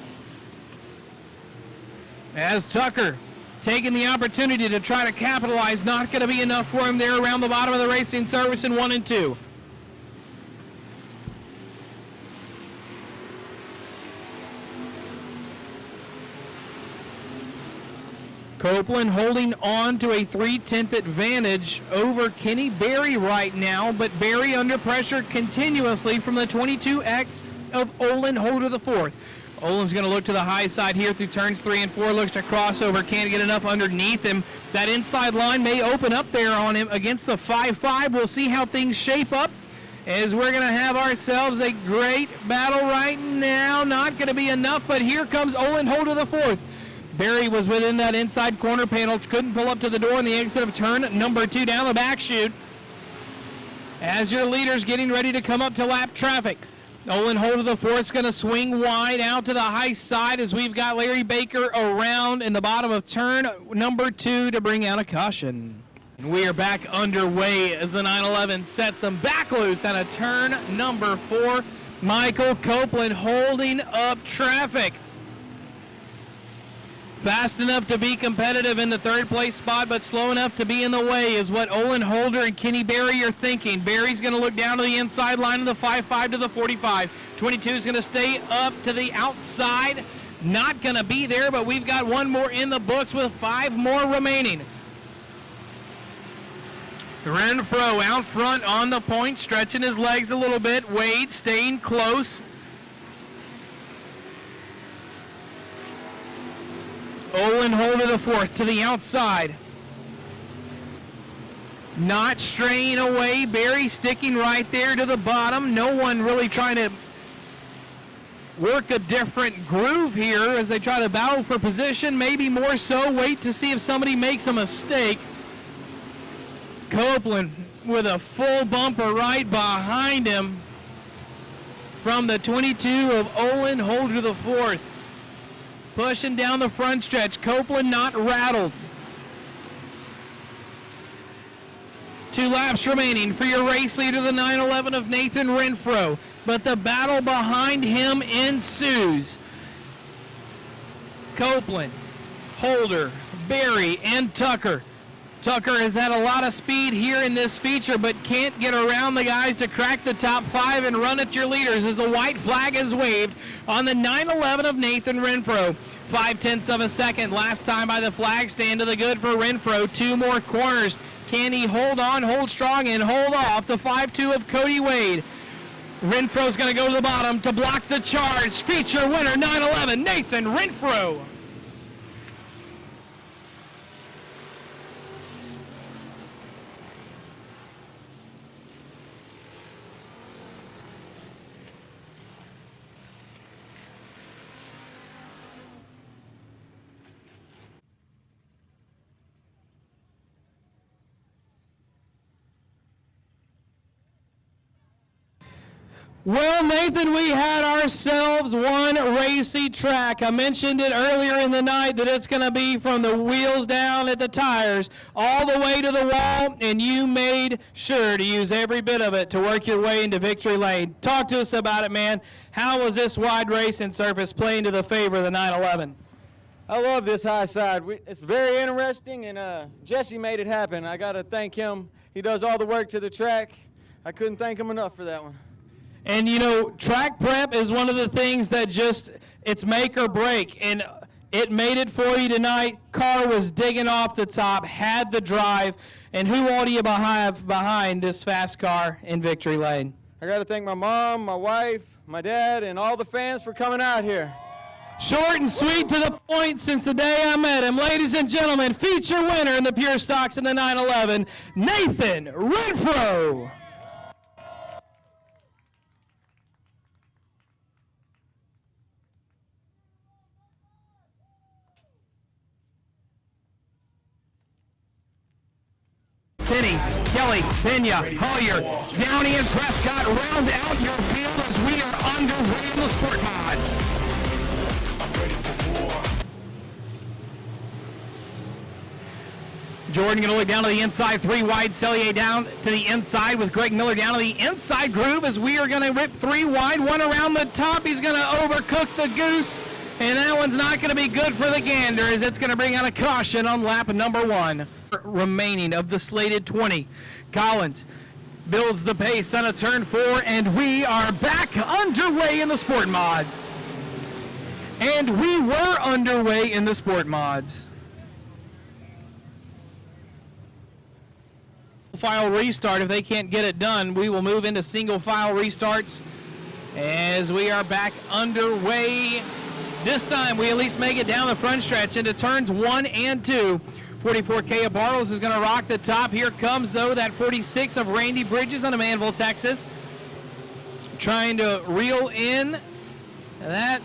as Tucker taking the opportunity to try to capitalize. Not going to be enough for him there around the bottom of the racing service in 1 and 2. Copeland holding on to a 3/10 advantage over Kenny Berry right now, but Berry under pressure continuously from the 22X of Olin Holder the fourth. Olin's going to look to the high side here through turns 3 and 4, looks to cross over, can't get enough underneath him. That inside line may open up there on him against the 5-5. We'll see how things shape up, as we're going to have ourselves a great battle right now. Not going to be enough, but here comes Olin Holder the fourth. Berry was within that inside corner panel, couldn't pull up to the door in the exit of turn number 2 down the back chute. As your leader's getting ready to come up to lap traffic, Olin Holder the fourth's going to swing wide out to the high side as we've got Larry Baker around in the bottom of turn number 2 to bring out a caution. And we are back underway as the 911 sets them back loose out of turn number 4. Michael Copeland holding up traffic. Fast enough to be competitive in the third place spot, but slow enough to be in the way is what Olin Holder and Kenny Berry are thinking. Berry's going to look down to the inside line of the 5-5 to the 45. 22 is going to stay up to the outside. Not going to be there, but we've got one more in the books with 5 more remaining. Renfro out front on the point, stretching his legs a little bit. Wade staying close. Olin Holder the fourth to the outside. Not straying away. Berry sticking right there to the bottom. No one really trying to work a different groove here as they try to battle for position. Maybe more so wait to see if somebody makes a mistake. Copeland with a full bumper right behind him from the 22 of Olin Holder the fourth. Pushing down the front stretch. Copeland not rattled. 2 laps remaining for your race leader, the 911 of Nathan Renfro. But the battle behind him ensues. Copeland, Holder, Berry, and Tucker. Tucker has had a lot of speed here in this feature, but can't get around the guys to crack the top 5 and run at your leaders as the white flag is waved on the 911 of Nathan Renfro. 0.5 of a second last time by the flag stand to the good for Renfro. 2 more corners. Can he hold on, hold strong, and hold off the 5-2 of Cody Wade? Renfro's going to go to the bottom to block the charge. Feature winner 911 Nathan Renfro. Well, Nathan, we had ourselves one racy track. I mentioned it earlier in the night that it's going to be from the wheels down at the tires all the way to the wall, and you made sure to use every bit of it to work your way into victory lane. Talk to us about it, man. How was this wide racing surface playing to the favor of the 911? I love this high side. It's very interesting, and Jesse made it happen. I got to thank him. He does all the work to the track. I couldn't thank him enough for that one. And, you know, track prep is one of the things that it's make or break. And it made it for you tonight. Car was digging off the top, had the drive. And who all do you have behind this fast car in victory lane? I got to thank my mom, my wife, my dad, and all the fans for coming out here. Short and sweet to the point since the day I met him. Ladies and gentlemen, feature winner in the Pure Stocks in the 911, Nathan Renfro. Finney, Kelly, Pena, Collier, Downey, and Prescott round out your field as we are underway in the Sport Mod. Jordan going to look down to the inside, 3 wide. Cellier down to the inside with Greg Miller down to the inside groove as we are going to rip 3 wide, 1 around the top. He's going to overcook the goose, and that one's not going to be good for the gander as it's going to bring out a caution on lap number 1. Remaining of the slated 20. Collins builds the pace on a turn 4, and we are back underway in the Sport Mod. And we were underway in the Sport Mods. File restart. If they can't get it done, we will move into single file restarts as we are back underway. This time we at least make it down the front stretch into turns 1 and 2. 44K of Bartles is going to rock the top. Here comes, though, that 46 of Randy Bridges on a Manville, Texas. Trying to reel in that.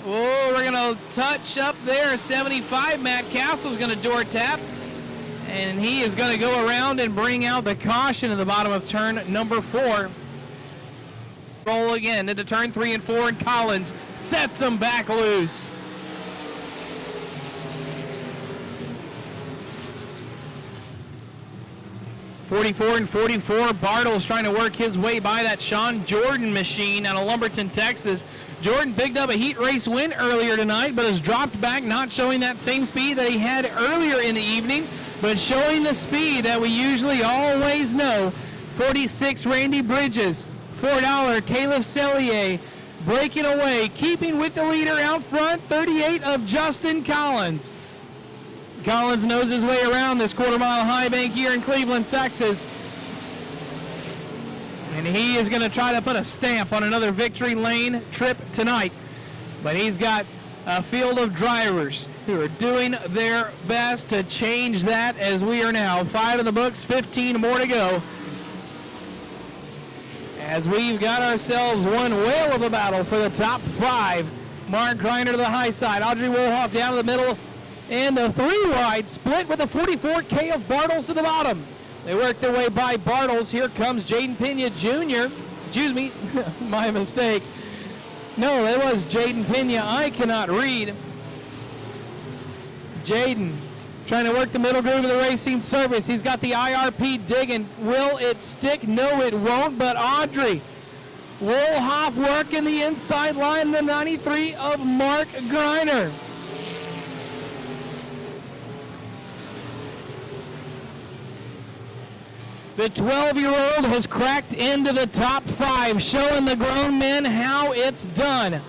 Oh, we're going to touch up there. 75, Matt Castle's going to door tap. And he is going to go around and bring out the caution at the bottom of turn number 4. Roll again into turn 3 and 4, and Collins sets them back loose. .44 and 44, Bartles trying to work his way by that Sean Jordan machine out of Lumberton, Texas. Jordan picked up a heat race win earlier tonight, but has dropped back, not showing that same speed that he had earlier in the evening, but showing the speed that we usually always know. 46, Randy Bridges. $4, Caleb Cellier breaking away, keeping with the leader out front. 38 of Justin Collins. Collins knows his way around this quarter-mile high bank here in Cleveland, Texas. And he is going to try to put a stamp on another victory lane trip tonight. But he's got a field of drivers who are doing their best to change that as we are now 5 in the books, 15 more to go. As we've got ourselves one whale of a battle for the top 5. Mark Greiner to the high side. Audrey Wolhoff down to the middle. And the 3 wide split with the 44K of Bartles to the bottom. They work their way by Bartles. Here comes Jaden Pena Jr. Excuse me, my mistake. No, that was Jaden Pena. I cannot read. Jaden trying to work the middle groove of the racing surface. He's got the IRP digging. Will it stick? No, it won't. But Audrey Wolhoff working the inside line. The 93 of Mark Greiner. The 12-year-old has cracked into the top 5, showing the grown men how it's done.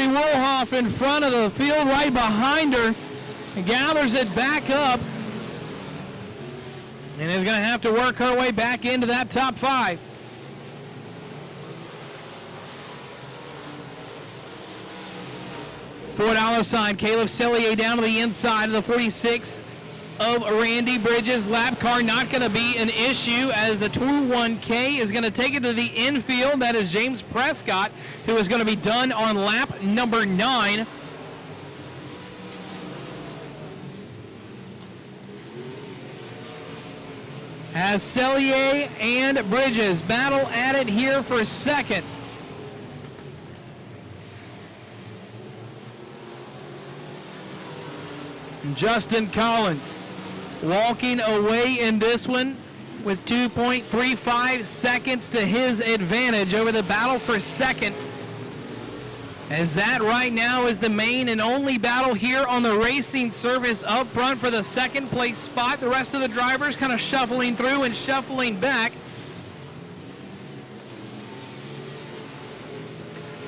Wolhoff in front of the field, right behind her, and gathers it back up, and is going to have to work her way back into that top 5. $4 sign. Caleb Cellier down to the inside of the 46 of Randy Bridges. Lap car not going to be an issue as the 21K is going to take it to the infield. That is James Prescott, who is going to be done on lap number 9. As Sellier and Bridges battle at it here for second. Justin Collins walking away in this one with 2.35 seconds to his advantage over the battle for second. As that right now is the main and only battle here on the racing surface up front for the second place spot. The rest of the drivers kind of shuffling through and shuffling back.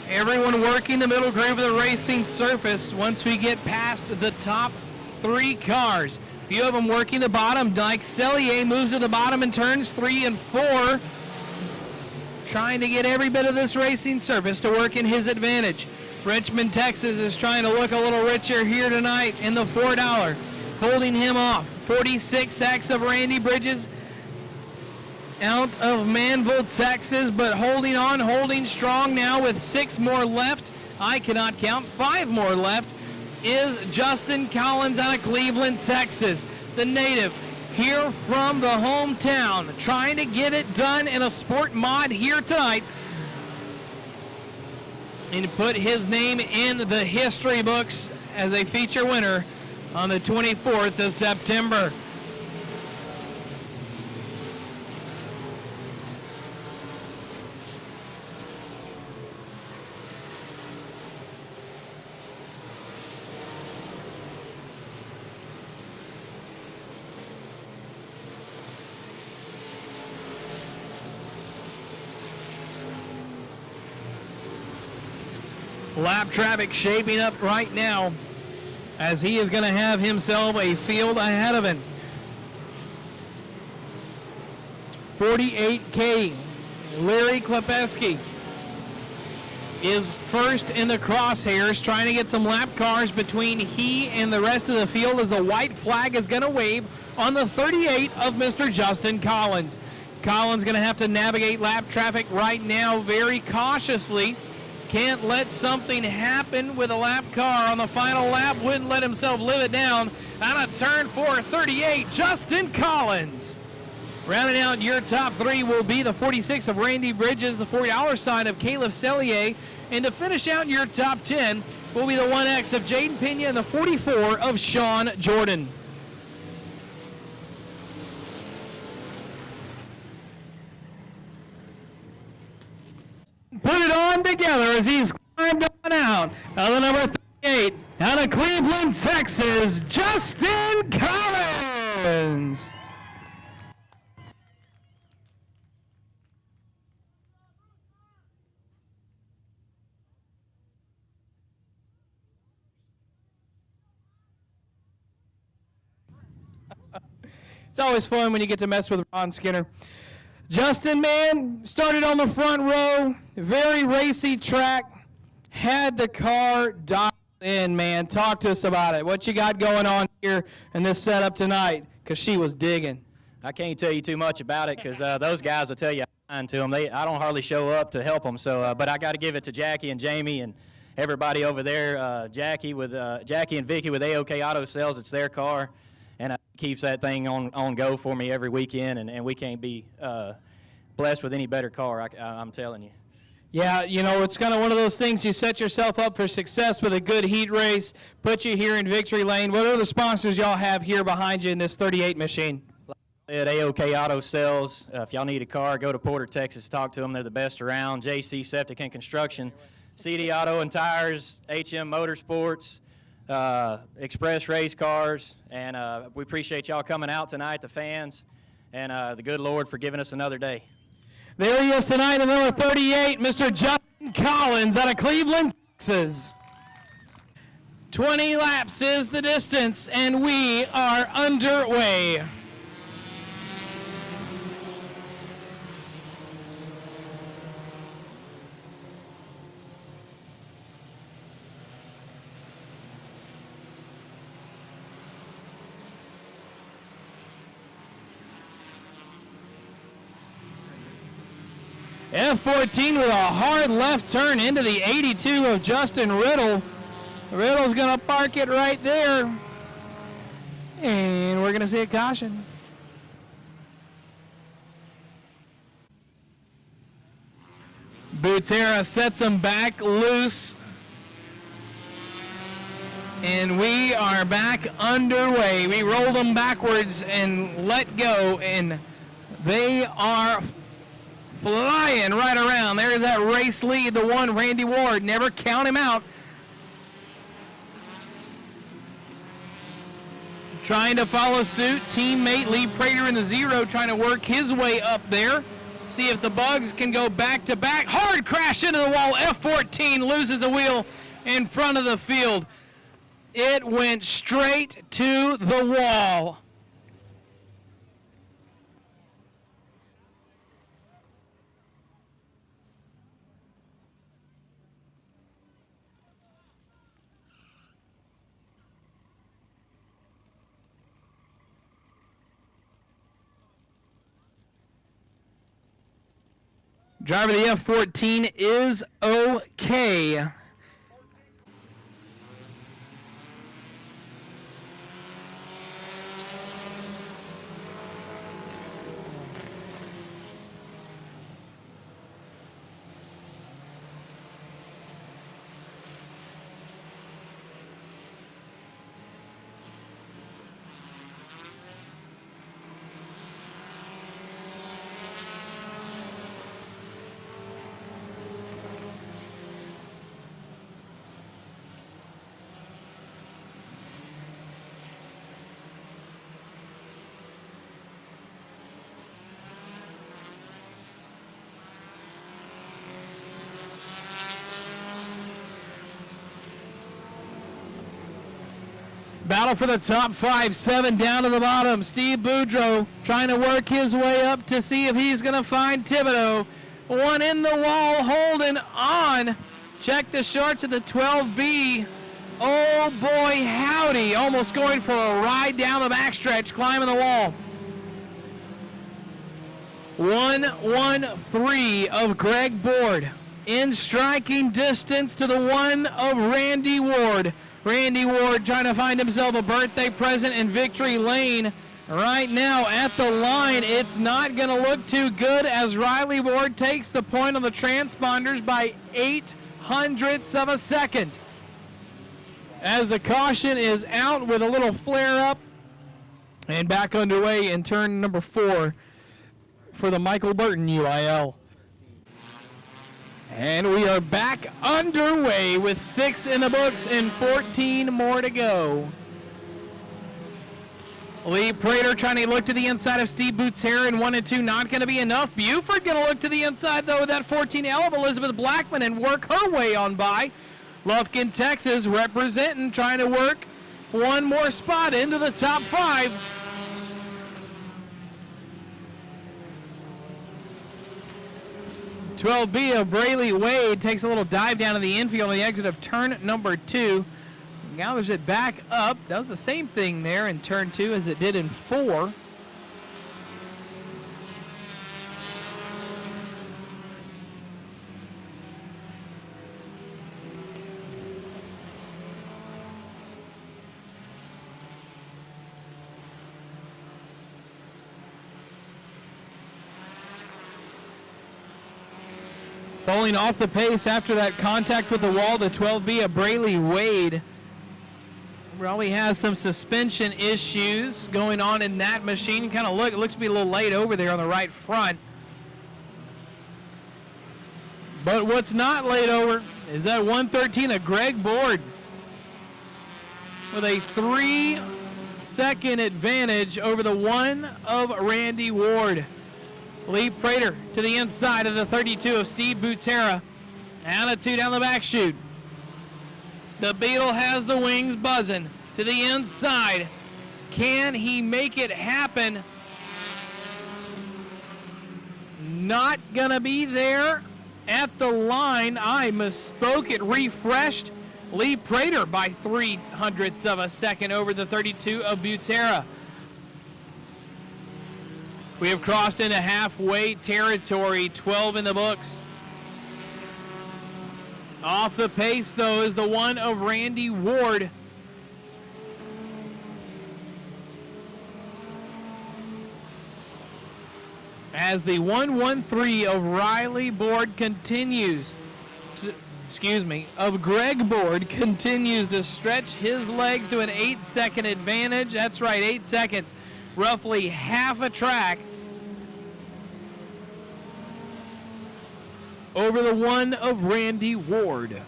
Everyone working the middle groove of the racing surface once we get past the top 3 cars. A few of them working the bottom. Like Sellier moves to the bottom in turns 3 and 4. Trying to get every bit of this racing surface to work in his advantage. Richmond, Texas is trying to look a little richer here tonight in the $4. Holding him off. 46X of Randy Bridges out of Manville, Texas, but holding on, holding strong now with 6 more left. I cannot count. 5 more left is Justin Collins out of Cleveland, Texas. The native here from the hometown, trying to get it done in a sport mod here tonight and put his name in the history books as a feature winner on the 24th of September. Lap traffic shaping up right now as he is going to have himself a field ahead of him. 48K, Larry Klepeski is first in the crosshairs, trying to get some lap cars between he and the rest of the field as the white flag is going to wave on the 38 of Mr. Justin Collins. Collins going to have to navigate lap traffic right now very cautiously. Can't let something happen with a lap car on the final lap. Wouldn't let himself live it down. On a turn 4, 38, Justin Collins. Rounding out your top 3 will be the 46 of Randy Bridges, the $40 sign of Caleb Sellier. And to finish out your top 10 will be the 1X of Jaden Pena and the 44 of Sean Jordan. Put it on together as he's climbed on out of the number 38 out of Cleveland, Texas, Justin Collins. It's always fun when you get to mess with Ron Skinner. Justin, man, started on the front row, very racy track, had the car dialed in, man. Talk to us about it. What you got going on here in this setup tonight? Because she was digging. I can't tell you too much about it because those guys will tell you I'm lying to them. I don't hardly show up to help them, so but I got to give it to Jackie and Jamie and everybody over there. Jackie and Vicky with AOK Auto Sales. It's their car. And keeps that thing on go for me every weekend, and we can't be blessed with any better car, I'm telling you. Yeah, you know, it's kind of one of those things, you set yourself up for success with a good heat race, put you here in victory lane. What are the sponsors y'all have here behind you in this 38 machine? At AOK Auto Sales, if y'all need a car, go to Porter, Texas, talk to them. They're the best around. JC Septic and Construction, CD Auto and Tires, HM Motorsports, Express Race Cars, and we appreciate y'all coming out tonight, the fans, and the good Lord for giving us another day. There he is tonight at number 38, Mr. Justin Collins out of Cleveland, Texas. 20 laps is the distance, and we are underway. F14 with a hard left turn into the 82 of Justin Riddle. Riddle's going to park it right there. And we're going to see a caution. Butera sets him back loose. And we are back underway. We rolled them backwards and let go, and they are flying right around. There's that race lead, the one, Randy Ward. Never count him out. Trying to follow suit, teammate Lee Prater in the 0 trying to work his way up there. See if the Bugs can go back to back. Hard crash into the wall. F14 loses the wheel in front of the field. It went straight to the wall. Driver of the F14 is okay. Battle for the top 5, 7 down to the bottom. Steve Boudreau trying to work his way up to see if he's going to find Thibodeau. One in the wall, holding on. Check the shorts of the 12B. Oh boy, howdy. Almost going for a ride down the backstretch, climbing the wall. 1-1-3 of Greg Board. In striking distance to the 1 of Randy Ward. Randy Ward trying to find himself a birthday present in victory lane. Right now at the line, it's not going to look too good as Riley Ward takes the point on the transponders by 0.08 of a second. As the caution is out with a little flare up and back underway in turn number 4 for the Michael Burton UIL. And we are back underway with 6 in the books and 14 more to go. Lee Prater trying to look to the inside of Steve Butera in 1 and 2. Not going to be enough. Buford going to look to the inside, though, with that 14L of Elizabeth Blackman and work her way on by. Lufkin, Texas, representing, trying to work one more spot into the top 5. B of Brayley Wade takes a little dive down to the infield on the exit of turn number 2. Gathers it back up. Does the same thing there in turn 2 as it did in 4. Falling off the pace after that contact with the wall, the 12B of Brayley Wade. Probably has some suspension issues going on in that machine. It looks to be a little late over there on the right front. But what's not laid over is that 113 of Greg Board with a 3-second advantage over the 1 of Randy Ward. Lee Prater to the inside of the 32 of Steve Butera. And a 2 down the back chute. The Beetle has the wings buzzing to the inside. Can he make it happen? Not gonna be there at the line. I misspoke. It refreshed. Lee Prater by 0.03 of a second over the 32 of Butera. We have crossed into halfway territory, 12 in the books. Off the pace, though, is the one of Randy Ward. As the 113 of Riley Board continues to, of Greg Board continues to stretch his legs to an 8-second advantage. That's right, 8 seconds, roughly half a track over the one of Randy Ward.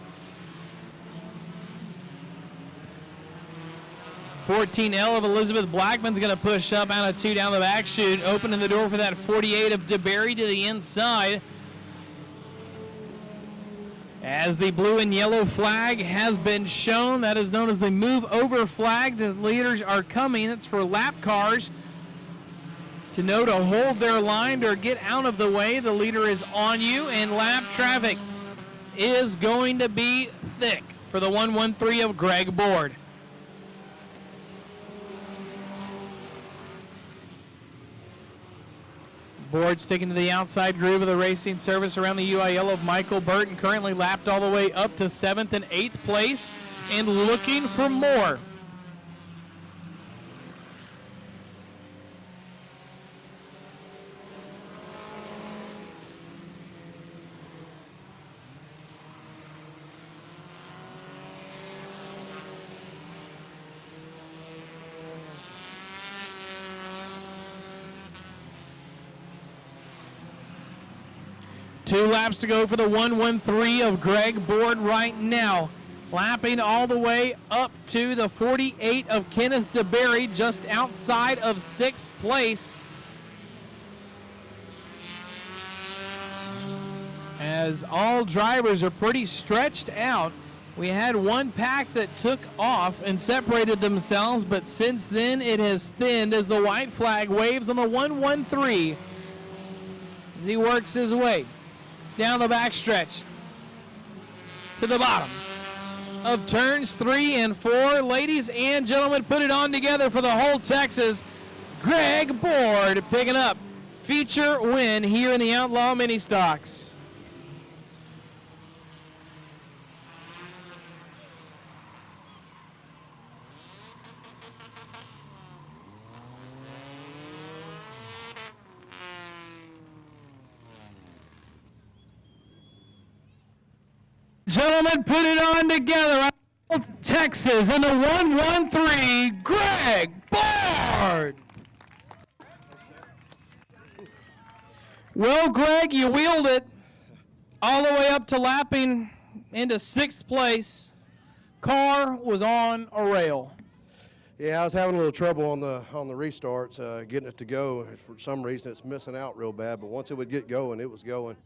14L of Elizabeth Blackman's going to push up out of 2 down the back chute, opening the door for that 48 of DeBerry to the inside. As the blue and yellow flag has been shown, that is known as the move over flag. The leaders are coming. It's for lap cars to know to hold their line or get out of the way. The leader is on you, and lap traffic is going to be thick for the 113 of Greg Board. Board sticking to the outside groove of the racing service around the UIL of Michael Burton, currently lapped all the way up to 7th and 8th place and looking for more. Two laps to go for the 113 of Greg Board right now. Lapping all the way up to the 48 of Kenneth DeBerry, just outside of 6th place. As all drivers are pretty stretched out. We had one pack that took off and separated themselves, but since then it has thinned as the white flag waves on the 113 as he works his way down the backstretch to the bottom of turns 3 and 4. Ladies and gentlemen, put it on together for the whole Texas. Greg Board picking up feature win here in the Outlaw Mini Stocks. Gentlemen, put it on together. Texas and the 113, Greg Board. Well, Greg, you wheeled it all the way up to lapping into 6th place. Car was on a rail. Yeah, I was having a little trouble on the restarts, getting it to go. For some reason, it's missing out real bad, but once it would get going, it was going.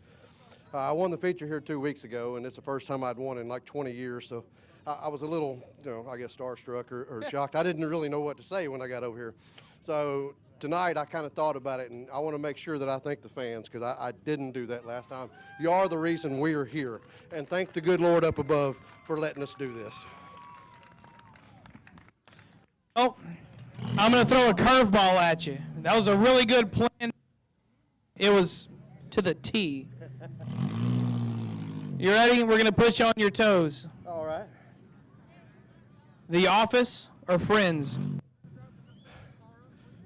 I won the feature here 2 weeks ago, and it's the first time I'd won in like 20 years, so I was a little, I guess starstruck or shocked. I didn't really know what to say when I got over here. So tonight I kind of thought about it, and I want to make sure that I thank the fans because I didn't do that last time. You are the reason we're here, and thank the good Lord up above for letting us do this. Oh, I'm going to throw a curveball at you. That was a really good plan. It was to the T. You ready? We're going to put you on your toes. All right. The Office or Friends?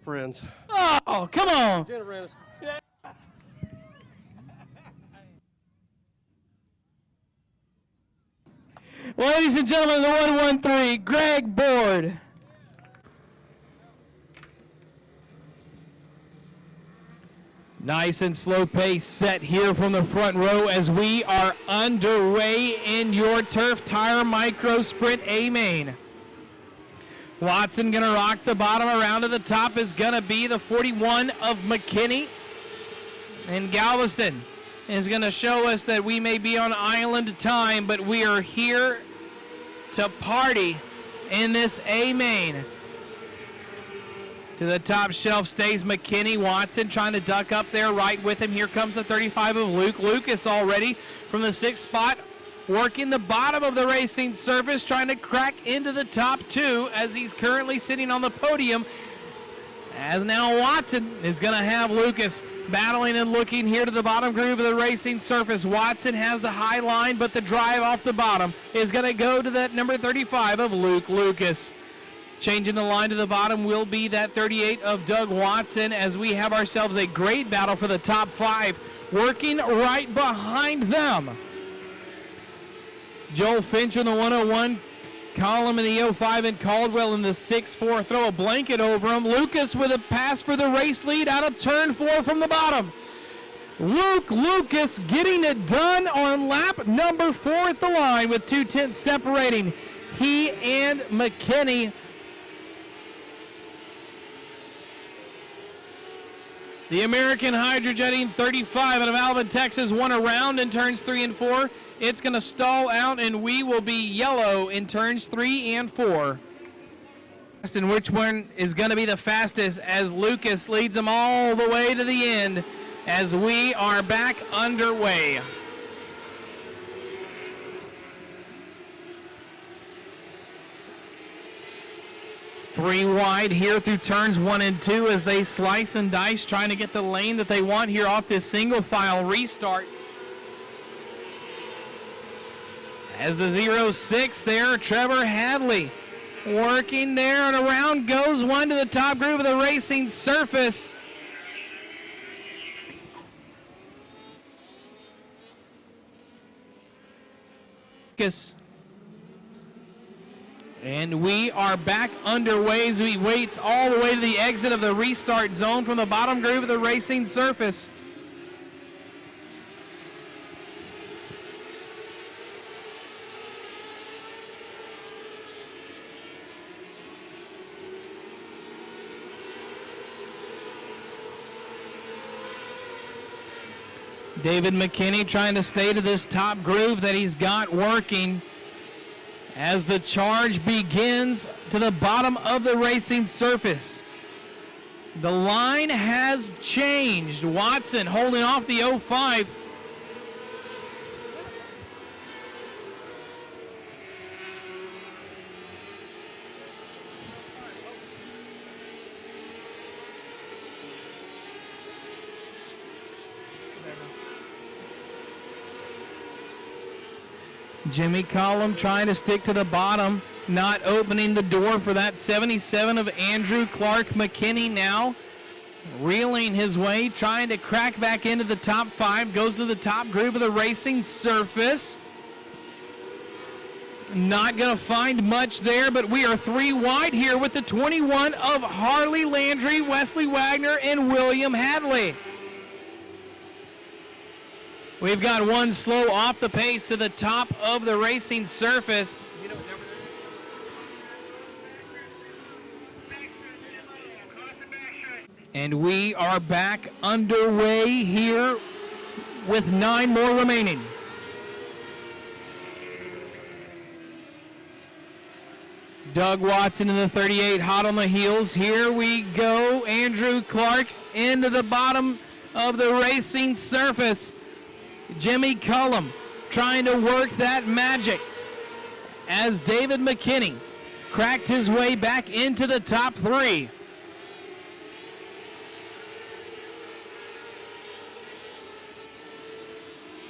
Friends. Oh, come on. Jennifer, Ladies and gentlemen, the 113, Greg Board. Nice and slow pace set here from the front row as we are underway in your Turf Tire Micro Sprint A-Main. Watson going to rock the bottom. Around to the top is going to be the 41 of McKinney. And Galveston is going to show us that we may be on island time, but we are here to party in this A-Main. To the top shelf stays McKinney. Watson trying to duck up there right with him. Here comes the 35 of Luke. Lucas already from the 6th spot, working the bottom of the racing surface, trying to crack into the top 2 as he's currently sitting on the podium As now Watson is going to have Lucas battling and looking here to the bottom groove of the racing surface. Watson has the high line, but the drive off the bottom is going to go to that number 35 of Luke Lucas. Changing the line to the bottom will be that 38 of Doug Watson, as we have ourselves a great battle for the top 5. Working right behind them, Joel Finch in the 101, Column in the 05, and Caldwell in the 6-4. Throw a blanket over him. Lucas with a pass for the race lead out of turn 4 from the bottom. Luke Lucas getting it done on lap number 4 at the line with 2/10 separating he and McKinney. The American Hydrojetting 35 out of Alvin, Texas, won a round in turns 3 and 4. It's going to stall out, and we will be yellow in turns 3 and 4. And which one is going to be the fastest, as Lucas leads them all the way to the end as we are back underway. Three wide here through turns 1 and 2 as they slice and dice, trying to get the lane that they want here off this single file restart. As the 0-6 there, Trevor Hadley working there, and around goes one to the top groove of the racing surface. And we are back underway as he waits all the way to the exit of the restart zone from the bottom groove of the racing surface. David McKinney trying to stay to this top groove that he's got working as the charge begins to the bottom of the racing surface. The line has changed. Watson holding off the 05. Jimmy Collum trying to stick to the bottom, not opening the door for that 77 of Andrew Clark. McKinney now reeling his way, trying to crack back into the top 5, goes to the top groove of the racing surface. Not going to find much there, but we are 3 wide here with the 21 of Harley Landry, Wesley Wagner, and William Hadley. We've got one slow off the pace to the top of the racing surface. And we are back underway here with 9 more remaining. Doug Watson in the 38, hot on the heels. Here we go. Andrew Clark into the bottom of the racing surface. Jimmy Cullum trying to work that magic as David McKinney cracked his way back into the top 3.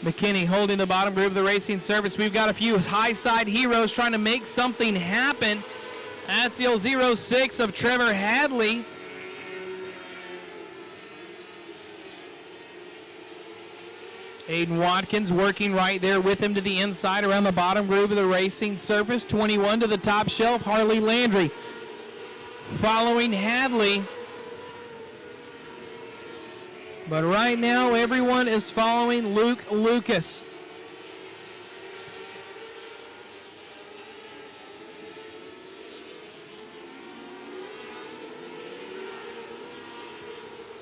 McKinney holding the bottom groove of the racing surface. We've got a few high side heroes trying to make something happen. That's the 06 of Trevor Hadley. Aiden Watkins working right there with him to the inside around the bottom groove of the racing surface. 21 to the top shelf, Harley Landry. Following Hadley. But right now, everyone is following Luke Lucas.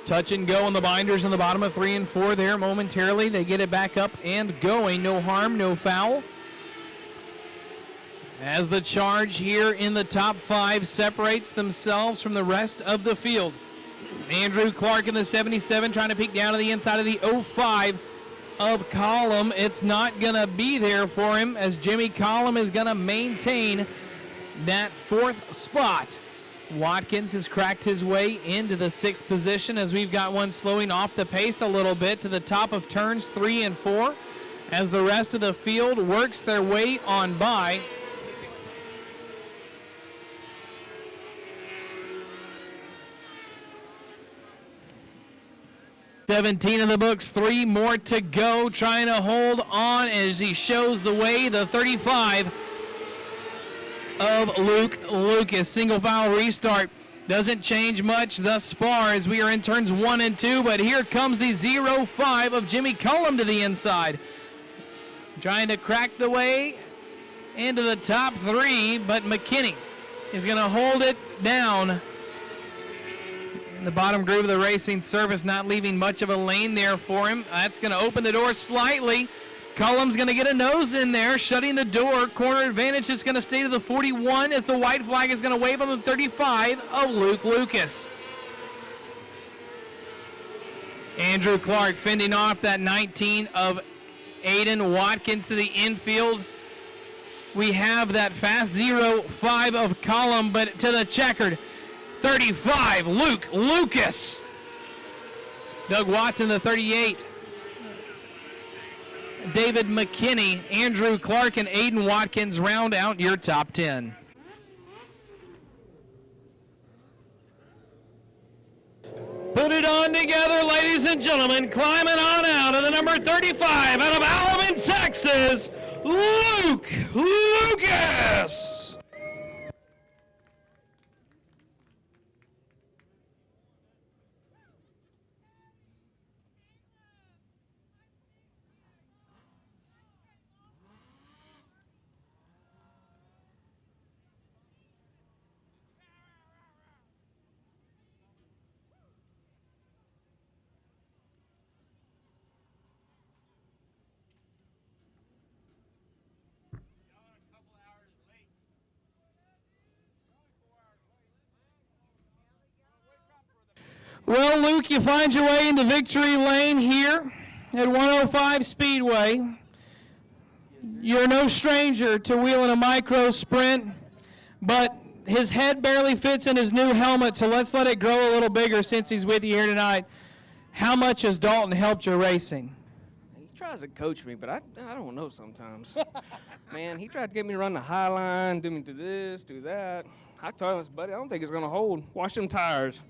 Touch and go on the binders on the bottom of 3 and 4 there momentarily. They get it back up and going. No harm, no foul. As the charge here in the top 5 separates themselves from the rest of the field. Andrew Clark in the 77 trying to peek down to the inside of the 05 of Collum. It's not going to be there for him as Jimmy Collum is going to maintain that 4th spot Watkins has cracked his way into the 6th position as we've got one slowing off the pace a little bit to the top of turns 3 and 4 as the rest of the field works their way on by. $17 in the books, 3 more to go, trying to hold on as he shows the way, the 35 of Luke Lucas. Single file restart. Doesn't change much thus far as we are in turns 1 and 2, but here comes the 0-5 of Jimmy Cullum to the inside. Trying to crack the way into the top 3, but McKinney is going to hold it down. In the bottom groove of the racing surface, not leaving much of a lane there for him. That's going to open the door slightly. Cullum's going to get a nose in there, shutting the door. Corner advantage is going to stay to the 41 as the white flag is going to wave on the 35 of Luke Lucas. Andrew Clark fending off that 19 of Aiden Watkins to the infield. We have that fast 0-5 of Cullum, but to the checkered 35, Luke Lucas. Doug Watson, the 38. David McKinney, Andrew Clark, and Aiden Watkins round out your top 10. Put it on together, ladies and gentlemen. Climbing on out of the number 35 out of Alabama, Texas, Luke Lucas. Well, Luke, you find your way into victory lane here at 105 Speedway. You're no stranger to wheeling a micro sprint, but his head barely fits in his new helmet, so let's let it grow a little bigger since he's with you here tonight. How much has Dalton helped your racing? He tries to coach me, but I don't know sometimes. Man, he tried to get me to run the high line, do me do this, do that. I told him, buddy, I don't think it's going to hold. Wash them tires.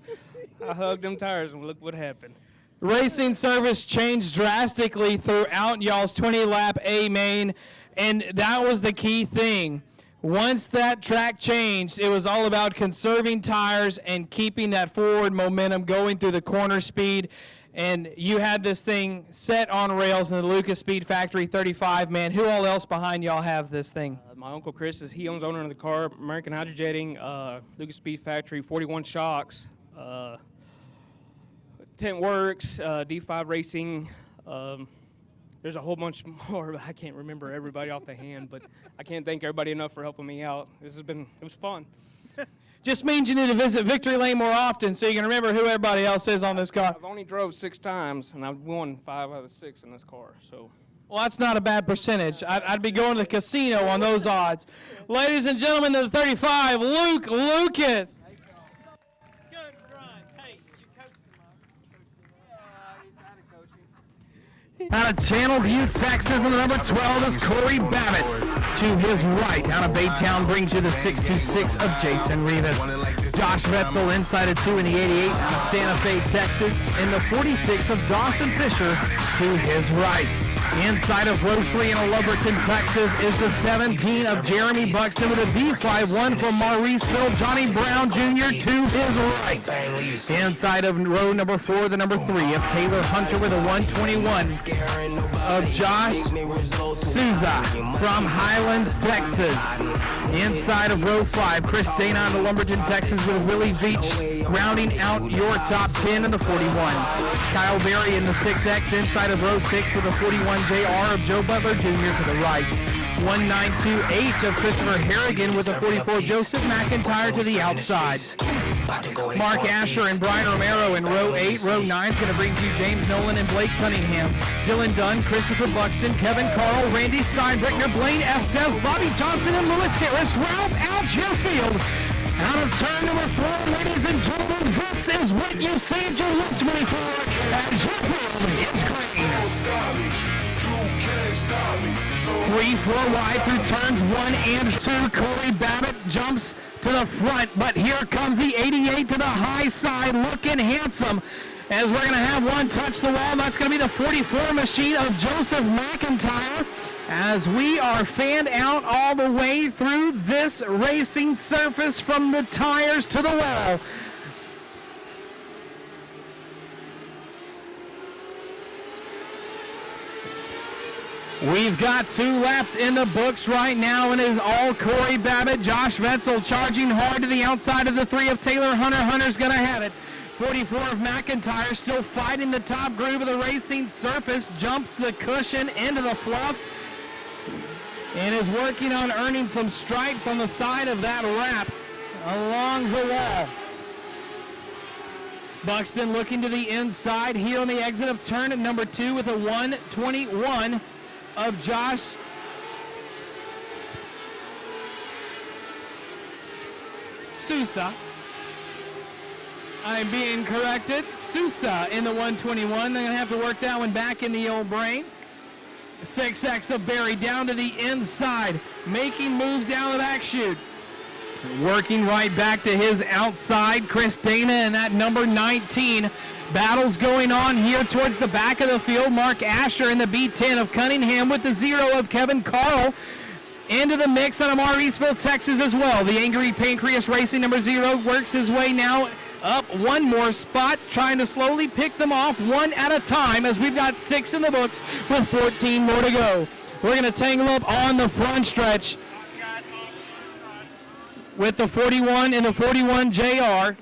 I hugged them tires, and look what happened. Racing service changed drastically throughout y'all's 20-lap A main, and that was the key thing. Once that track changed, it was all about conserving tires and keeping that forward momentum going through the corner speed. And you had this thing set on rails in the Lucas Speed Factory 35, man. Who all else behind y'all have this thing? My Uncle Chris, he owns owner of the car, American Hydrojetting, Lucas Speed Factory, 41 Shocks, Tent Works, D5 Racing. There's a whole bunch more, but I can't remember everybody off the hand, but I can't thank everybody enough for helping me out. It was fun. Just means you need to visit Victory Lane more often so you can remember who everybody else is on this car. I've only drove 6 times, and I've won 5 out of 6 in this car. So, well, that's not a bad percentage. I'd be going to the casino on those odds. Ladies and gentlemen, to the 35, Luke Lucas. Good run. Hey, you coached him up. Out of Channelview, Texas, and the number 12 is Corey Babbitt. To his right, out of Baytown, brings you the 626 of Jason Rivas. Josh Vetzel inside of 2 in the 88 out of Santa Fe, Texas, and the 46 of Dawson Fisher to his right. Inside of row 3 in Lumberton, Texas, is the 17 of Jeremy Buxton with a B51 from Mauriceville, Johnny Brown Jr. to his right. Inside of row number 4, the number 3 of Taylor Hunter with a 121 of Josh Souza from Highlands, Texas. Inside of row 5, Chris Dana on the Lumberton, Texas with Willie Veach rounding out your top 10 in the 41. Kyle Berry in the 6X inside of row 6 with a 41 JR of Joe Butler Jr. to the right. 1928 of Christopher Harrigan with a 44 Joseph McIntyre to the outside. Mark Asher and Brian Romero in row 8. Row 9 is going to bring you James Nolan and Blake Cunningham. Dylan Dunn, Christopher Buxton, Kevin Carl, Randy Steinbrecher, Blaine Estes, Bobby Johnson, and Lewis Harris rounds out your field. Out out of turn number 4, ladies and gentlemen. This is what you saved your lunch money for as your field is green. 3-4 wide through turns 1 and 2. Corey Babbitt jumps to the front, but here comes the 88 to the high side, looking handsome. As we're going to have one touch the wall, and that's going to be the 44 machine of Joseph McIntyre. As we are fanned out all the way through this racing surface from the tires to the wall. We've got 2 laps in the books right now, and it is all Corey Babbitt. Josh Vetzel charging hard to the outside of the 3 of Taylor Hunter. Hunter's going to have it. 44 of McIntyre still fighting the top groove of the racing surface. Jumps the cushion into the fluff and is working on earning some stripes on the side of that wrap along the wall. Buxton looking to the inside here on the exit of turn at number 2 with a 1:21 of Josh Sousa. I'm being corrected. Sousa in the 1:21. They're going to have to work that one back in the old brain. 6X of Barry down to the inside, making moves down the back chute. Working right back to his outside, Chris Dana and that number 19. Battles going on here towards the back of the field. Mark Asher in the B10 of Cunningham with the 0 of Kevin Carl. Into the mix out of Mauriceville, Texas as well. The Angry Pancreas Racing number 0 works his way now up one more spot, trying to slowly pick them off one at a time as we've got 6 in the books with 14 more to go. We're going to tangle up on the front stretch with the 41 and the 41 JR.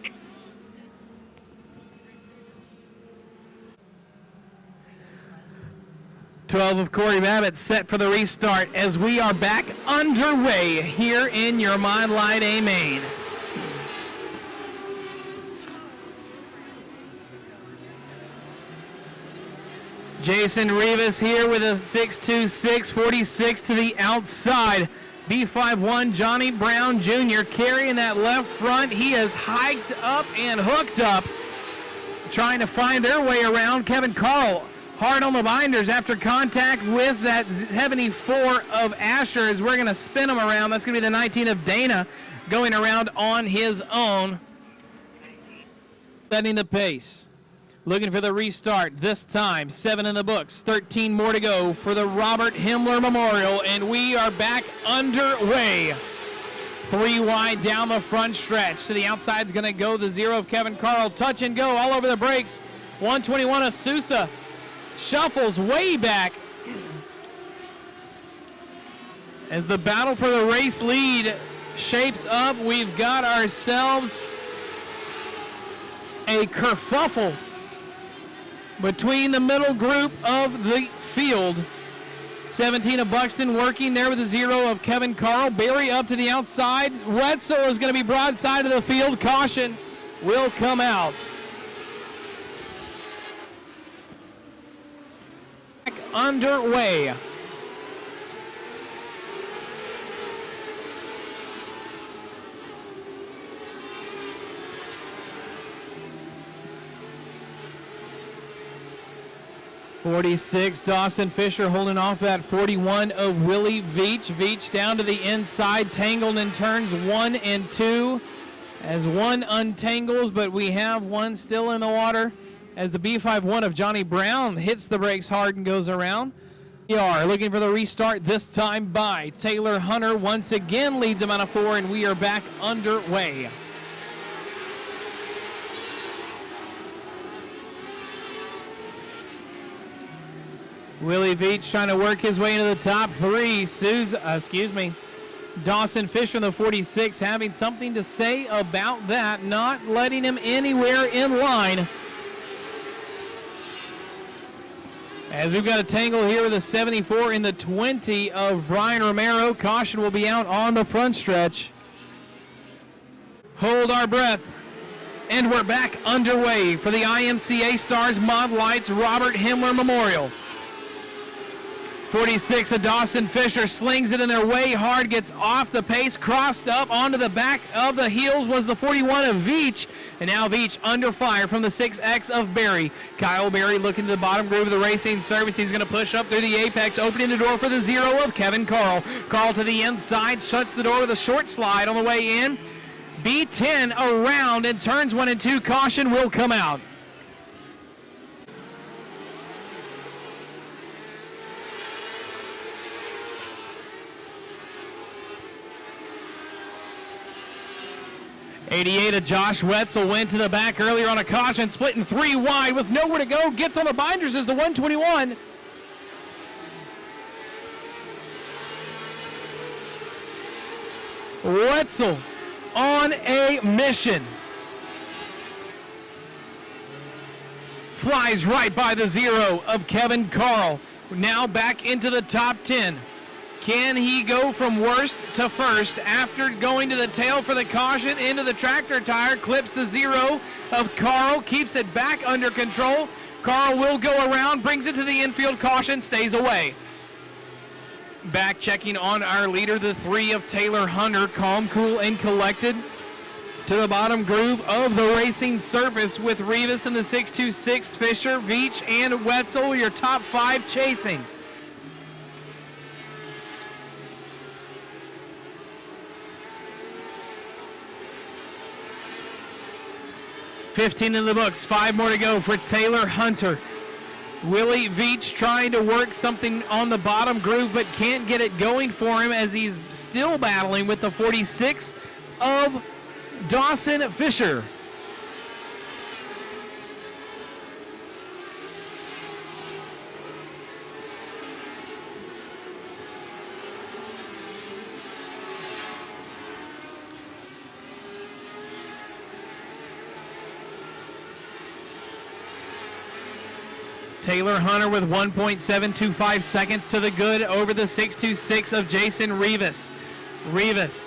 #12 of Corey Babbitt set for the restart as we are back underway here in your Mod Light A main. Jason Rivas here with a 6.26, 46 to the outside. B51 Johnny Brown Jr. carrying that left front. He is hiked up and hooked up, trying to find their way around. Kevin Carl hard on the binders after contact with that 74 of Asher as we're going to spin him around. That's going to be the 19 of Dana going around on his own, setting the pace. Looking for the restart this time. 7 in the books, 13 more to go for the Robert Himmler Memorial, and we are back underway. 3 wide down the front stretch. To the outside is going to go the 0 of Kevin Carl. Touch and go all over the brakes. 121 of Sousa. Shuffles way back as the battle for the race lead shapes up. We've got ourselves a kerfuffle between the middle group of the field. 17 of Buxton working there with the 0 of Kevin Carl. Barry up to the outside. Wetzel is going to be broadside of the field. Caution will come out. Back underway. .46, Dawson Fisher holding off that 41 of Willie Veach. Veach down to the inside, tangled in turns 1 and 2. As one untangles, but we have one still in the water as the B51 of Johnny Brown hits the brakes hard and goes around. We are looking for the restart this time by Taylor Hunter. Once again leads him out of 4, and we are back underway. Willie Veach trying to work his way into the top 3. Dawson Fisher in the 46 having something to say about that, not letting him anywhere in line. As we've got a tangle here with a 74 in the 20 of Brian Romero. Caution will be out on the front stretch. Hold our breath. And we're back underway for the IMCA Stars Mod Lights Robert Himmler Memorial. 46 of Dawson Fisher slings it in there way hard, gets off the pace, crossed up onto the back of the heels was the 41 of Veach, and now Veach under fire from the 6X of Berry. Kyle Berry looking to the bottom groove of the racing service. He's going to push up through the apex, opening the door for the 0 of Kevin Carl. Carl to the inside, shuts the door with a short slide on the way in. B10 around and turns 1 and 2. Caution will come out. '88 of Josh Wetzel went to the back earlier on a caution, splitting 3 wide with nowhere to go. Gets on the binders as the 121. Wetzel on a mission. Flies right by the 0 of Kevin Carl. Now back into the top 10. Can he go from worst to first after going to the tail for the caution into the tractor tire? Clips the 0 of Carl, keeps it back under control. Carl will go around, brings it to the infield, caution, stays away. Back checking on our leader, the 3 of Taylor Hunter, calm, cool, and collected. To the bottom groove of the racing surface with Rivas in the 626, Fisher, Veach, and Wetzel, your top 5 chasing. $15 in the books, 5 more to go for Taylor Hunter. Willie Veach trying to work something on the bottom groove, but can't get it going for him as he's still battling with the 46 of Dawson Fisher. Taylor Hunter with 1.725 seconds to the good over the 626 of Jason Rivas. Rivas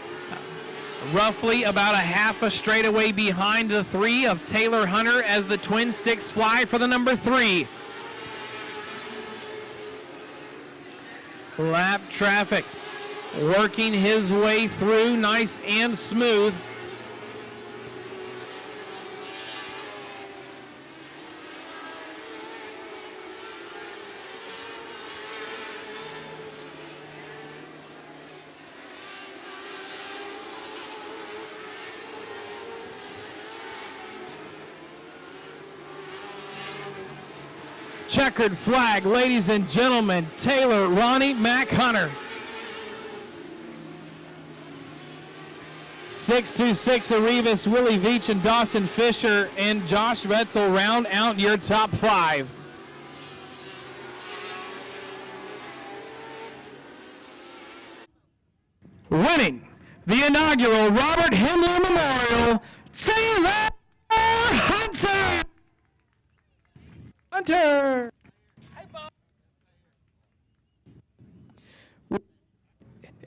roughly about a half a straightaway behind the 3 of Taylor Hunter as the twin sticks fly for the number 3. Lap traffic working his way through nice and smooth. Checkered flag, ladies and gentlemen, Taylor Ronnie Mac Hunter. 626 Arribas, Willie Veach, and Dawson Fisher, and Josh Wetzel round out your top 5. Winning the inaugural Robert Himmler Memorial, Taylor Hunter. Hunter.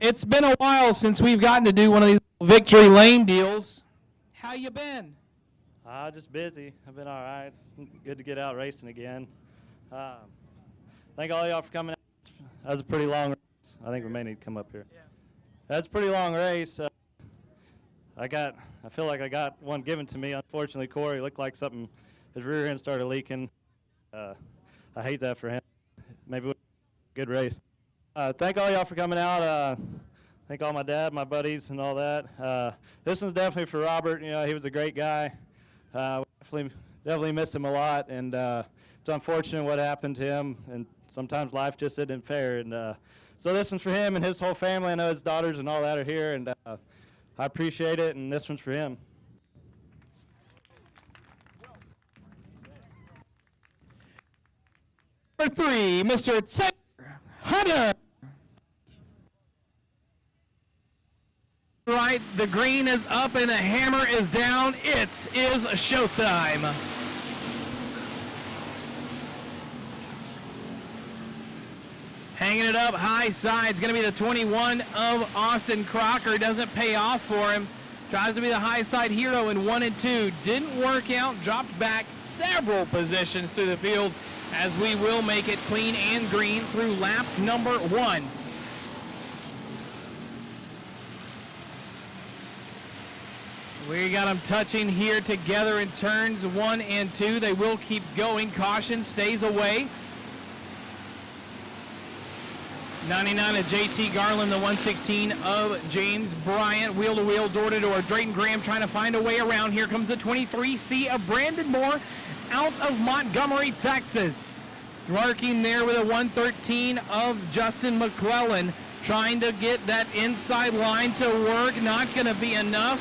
It's been a while since we've gotten to do one of these victory lane deals. How you been? Just busy. I've been all right. It's good to get out racing again. Thank all y'all for coming out. That was a pretty long race. I think we may need to come up here. Yeah. That's a pretty long race. I feel like I got one given to me. Unfortunately, Corey looked like something, his rear end started leaking. I hate that for him. Maybe a good race. Thank all y'all for coming out. Thank all my dad, my buddies, and all that. This one's definitely for Robert. You know, he was a great guy. Definitely miss him a lot, and it's unfortunate what happened to him. And sometimes life just isn't fair. And so this one's for him and his whole family. I know his daughters and all that are here, and I appreciate it. And this one's for him. Number 3, Mr. Taylor Hunter. Right, the green is up and the hammer is down. It is showtime. Hanging it up high side is going to be the 21 of Austin Crocker. Doesn't pay off for him. Tries to be the high side hero in 1 and 2. Didn't work out. Dropped back several positions through the field. as we will make it clean and green through lap number 1. We got them touching here together in turns 1 and 2. They will keep going. Caution stays away. 99 of JT Garland, the 116 of James Bryant. Wheel to wheel, door to door. Drayton Graham trying to find a way around. Here comes the 23C of Brandon Moore out of Montgomery, Texas. Working there with a 113 of Justin McClellan. Trying to get that inside line to work. Not going to be enough.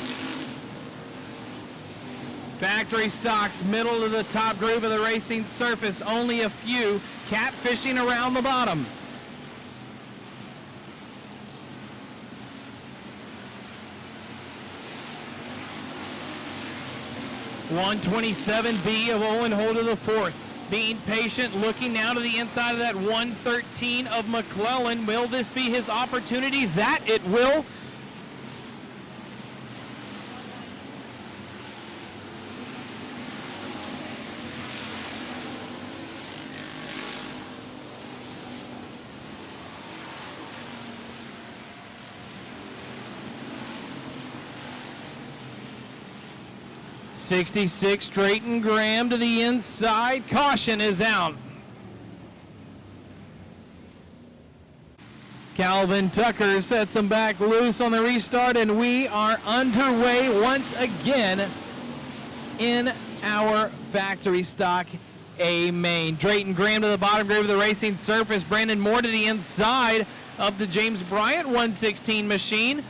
Factory stocks, middle of the top group of the racing surface. Only a few catfishing around the bottom. $127B of Owen Holt to the 4th. Being patient, looking now to the inside of that 113 of McClellan. Will this be his opportunity? That it will. '66 Drayton Graham to the inside. Caution is out. Calvin Tucker sets him back loose on the restart, and we are underway once again in our factory stock A main. Drayton Graham to the bottom group of the racing surface. Brandon Moore to the inside of the James Bryant 116 machine.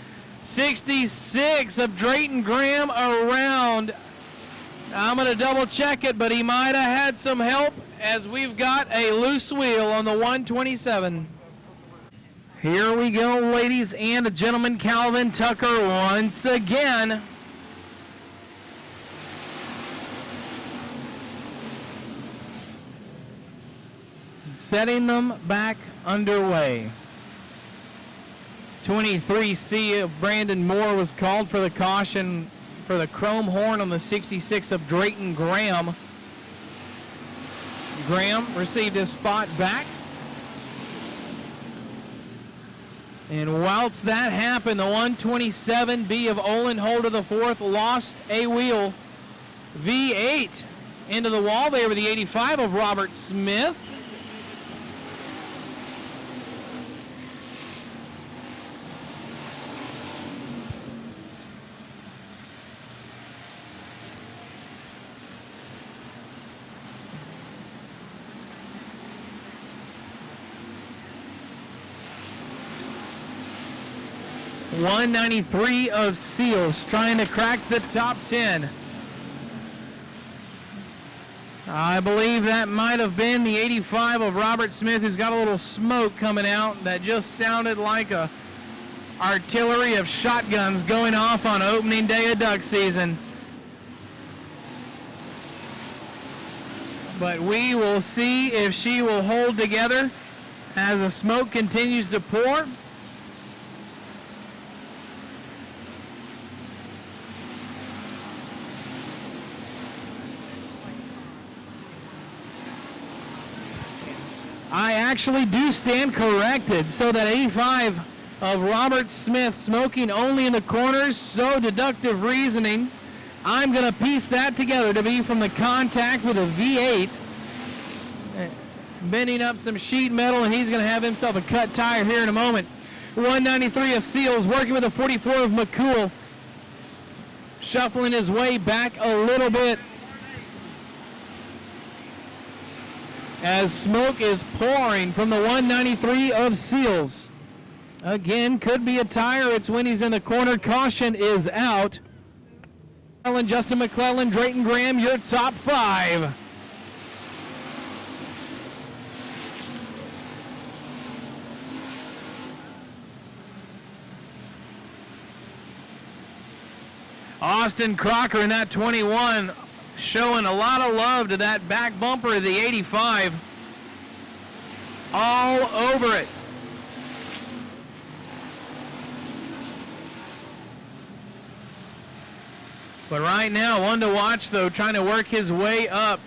66 of Drayton Graham around. I'm going to double check it, but he might have had some help as we've got a loose wheel on the 127. Here we go, ladies and gentlemen. Calvin Tucker once again. Setting them back underway. 23C of Brandon Moore was called for the caution for the chrome horn on the 66 of Drayton Graham. Graham received his spot back. And whilst that happened, the 127B of Olin Holt to the 4th lost a wheel. V8 into the wall there with the 85 of Robert Smith. $193 of Seals trying to crack the top 10. I believe that might have been the 85 of Robert Smith, who's got a little smoke coming out that just sounded like a artillery of shotguns going off on opening day of duck season. But we will see if she will hold together as the smoke continues to pour. I actually do stand corrected, so that 85 of Robert Smith smoking only in the corners, so deductive reasoning. I'm going to piece that together to be from the contact with a V8. Bending up some sheet metal, and he's going to have himself a cut tire here in a moment. 193 of Seals working with a 44 of McCool. Shuffling his way back a little bit as smoke is pouring from the 193 of Seals. Again, could be a tire. It's when he's in the corner. Caution is out. Justin McClellan, Drayton Graham, your top 5. Austin Crocker in that 21. Showing a lot of love to that back bumper of the 85. All over it. But right now, one to watch though, trying to work his way up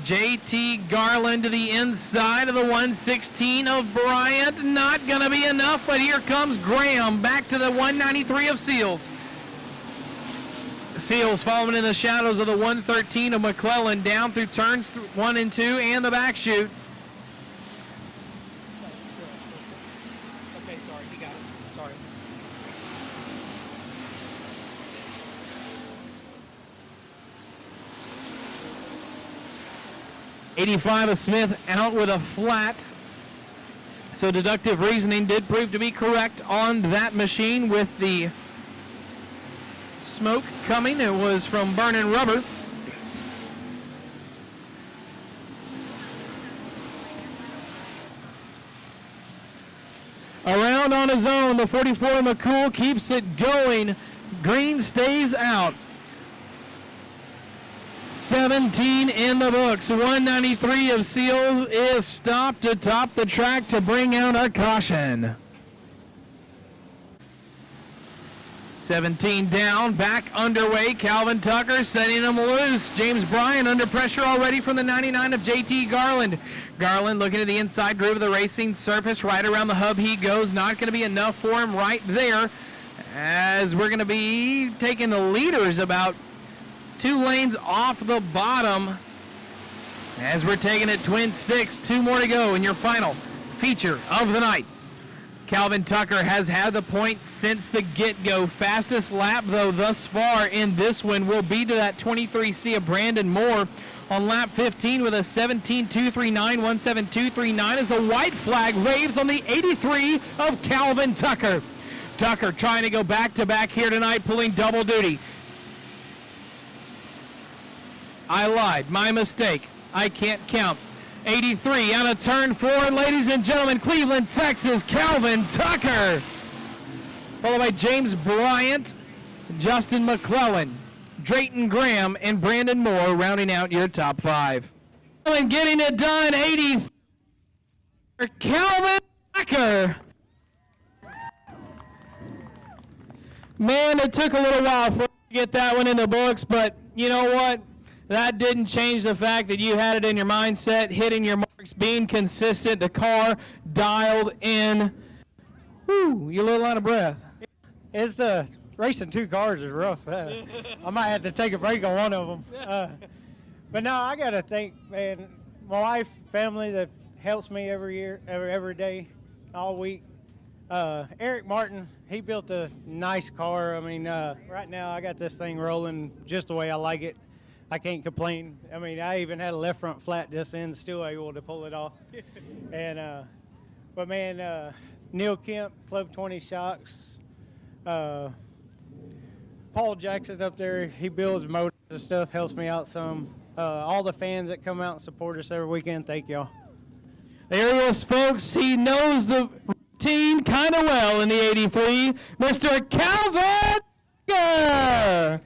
JT Garland to the inside of the 116 of Bryant. Not going to be enough, but here comes Graham back to the 193 of Seals. Seals following in the shadows of the 113 of McClellan down through turns 1 and 2 and the back chute. Okay, sorry, you got it. Sorry. '85 of Smith out with a flat. So deductive reasoning did prove to be correct on that machine with the smoke coming. It was from burning rubber. Around on his own, the 44 McCool keeps it going. Green stays out. 17 in the books. 193 of Seals is stopped to top the track to bring out a caution. 17 down, back underway. Calvin Tucker setting him loose. James Bryan under pressure already from the 99 of JT Garland. Garland looking at the inside groove of the racing surface. Right around the hub he goes. Not going to be enough for him right there, as we're going to be taking the leaders about 2 lanes off the bottom as we're taking it twin sticks. 2 more to go in your final feature of the night. Calvin Tucker has had the point since the get-go. Fastest lap, though, thus far in this one will be to that 23C of Brandon Moore on lap 15 with a 17.239, 17239 as the white flag waves on the 83 of Calvin Tucker. Tucker trying to go back-to-back here tonight, pulling double duty. I lied. My mistake. I can't count. 83 on a turn 4, ladies and gentlemen, Cleveland, Texas, Calvin Tucker. Followed by James Bryant, Justin McClellan, Drayton Graham, and Brandon Moore rounding out your top 5. And getting it done, 83, Calvin Tucker. Man, it took a little while for us to get that one in the books, but you know what? That didn't change the fact that you had it in your mindset, hitting your marks, being consistent, the car dialed in. Whew, you're a little out of breath. It's racing 2 cars is rough. I might have to take a break on one of them. But no, I got to thank, man, my wife, family that helps me every day, all week. Eric Martin, he built a nice car. I mean, right now I got this thing rolling just the way I like it. I can't complain. I mean, I even had a left front flat just then, still able to pull it off. And, but man, Neil Kemp, Club 20 Shocks, Paul Jackson up there, he builds motors and stuff, helps me out some. All the fans that come out and support us every weekend, thank y'all. There he is, folks. He knows the routine kind of well in the 83. Mr. Calvin Tucker.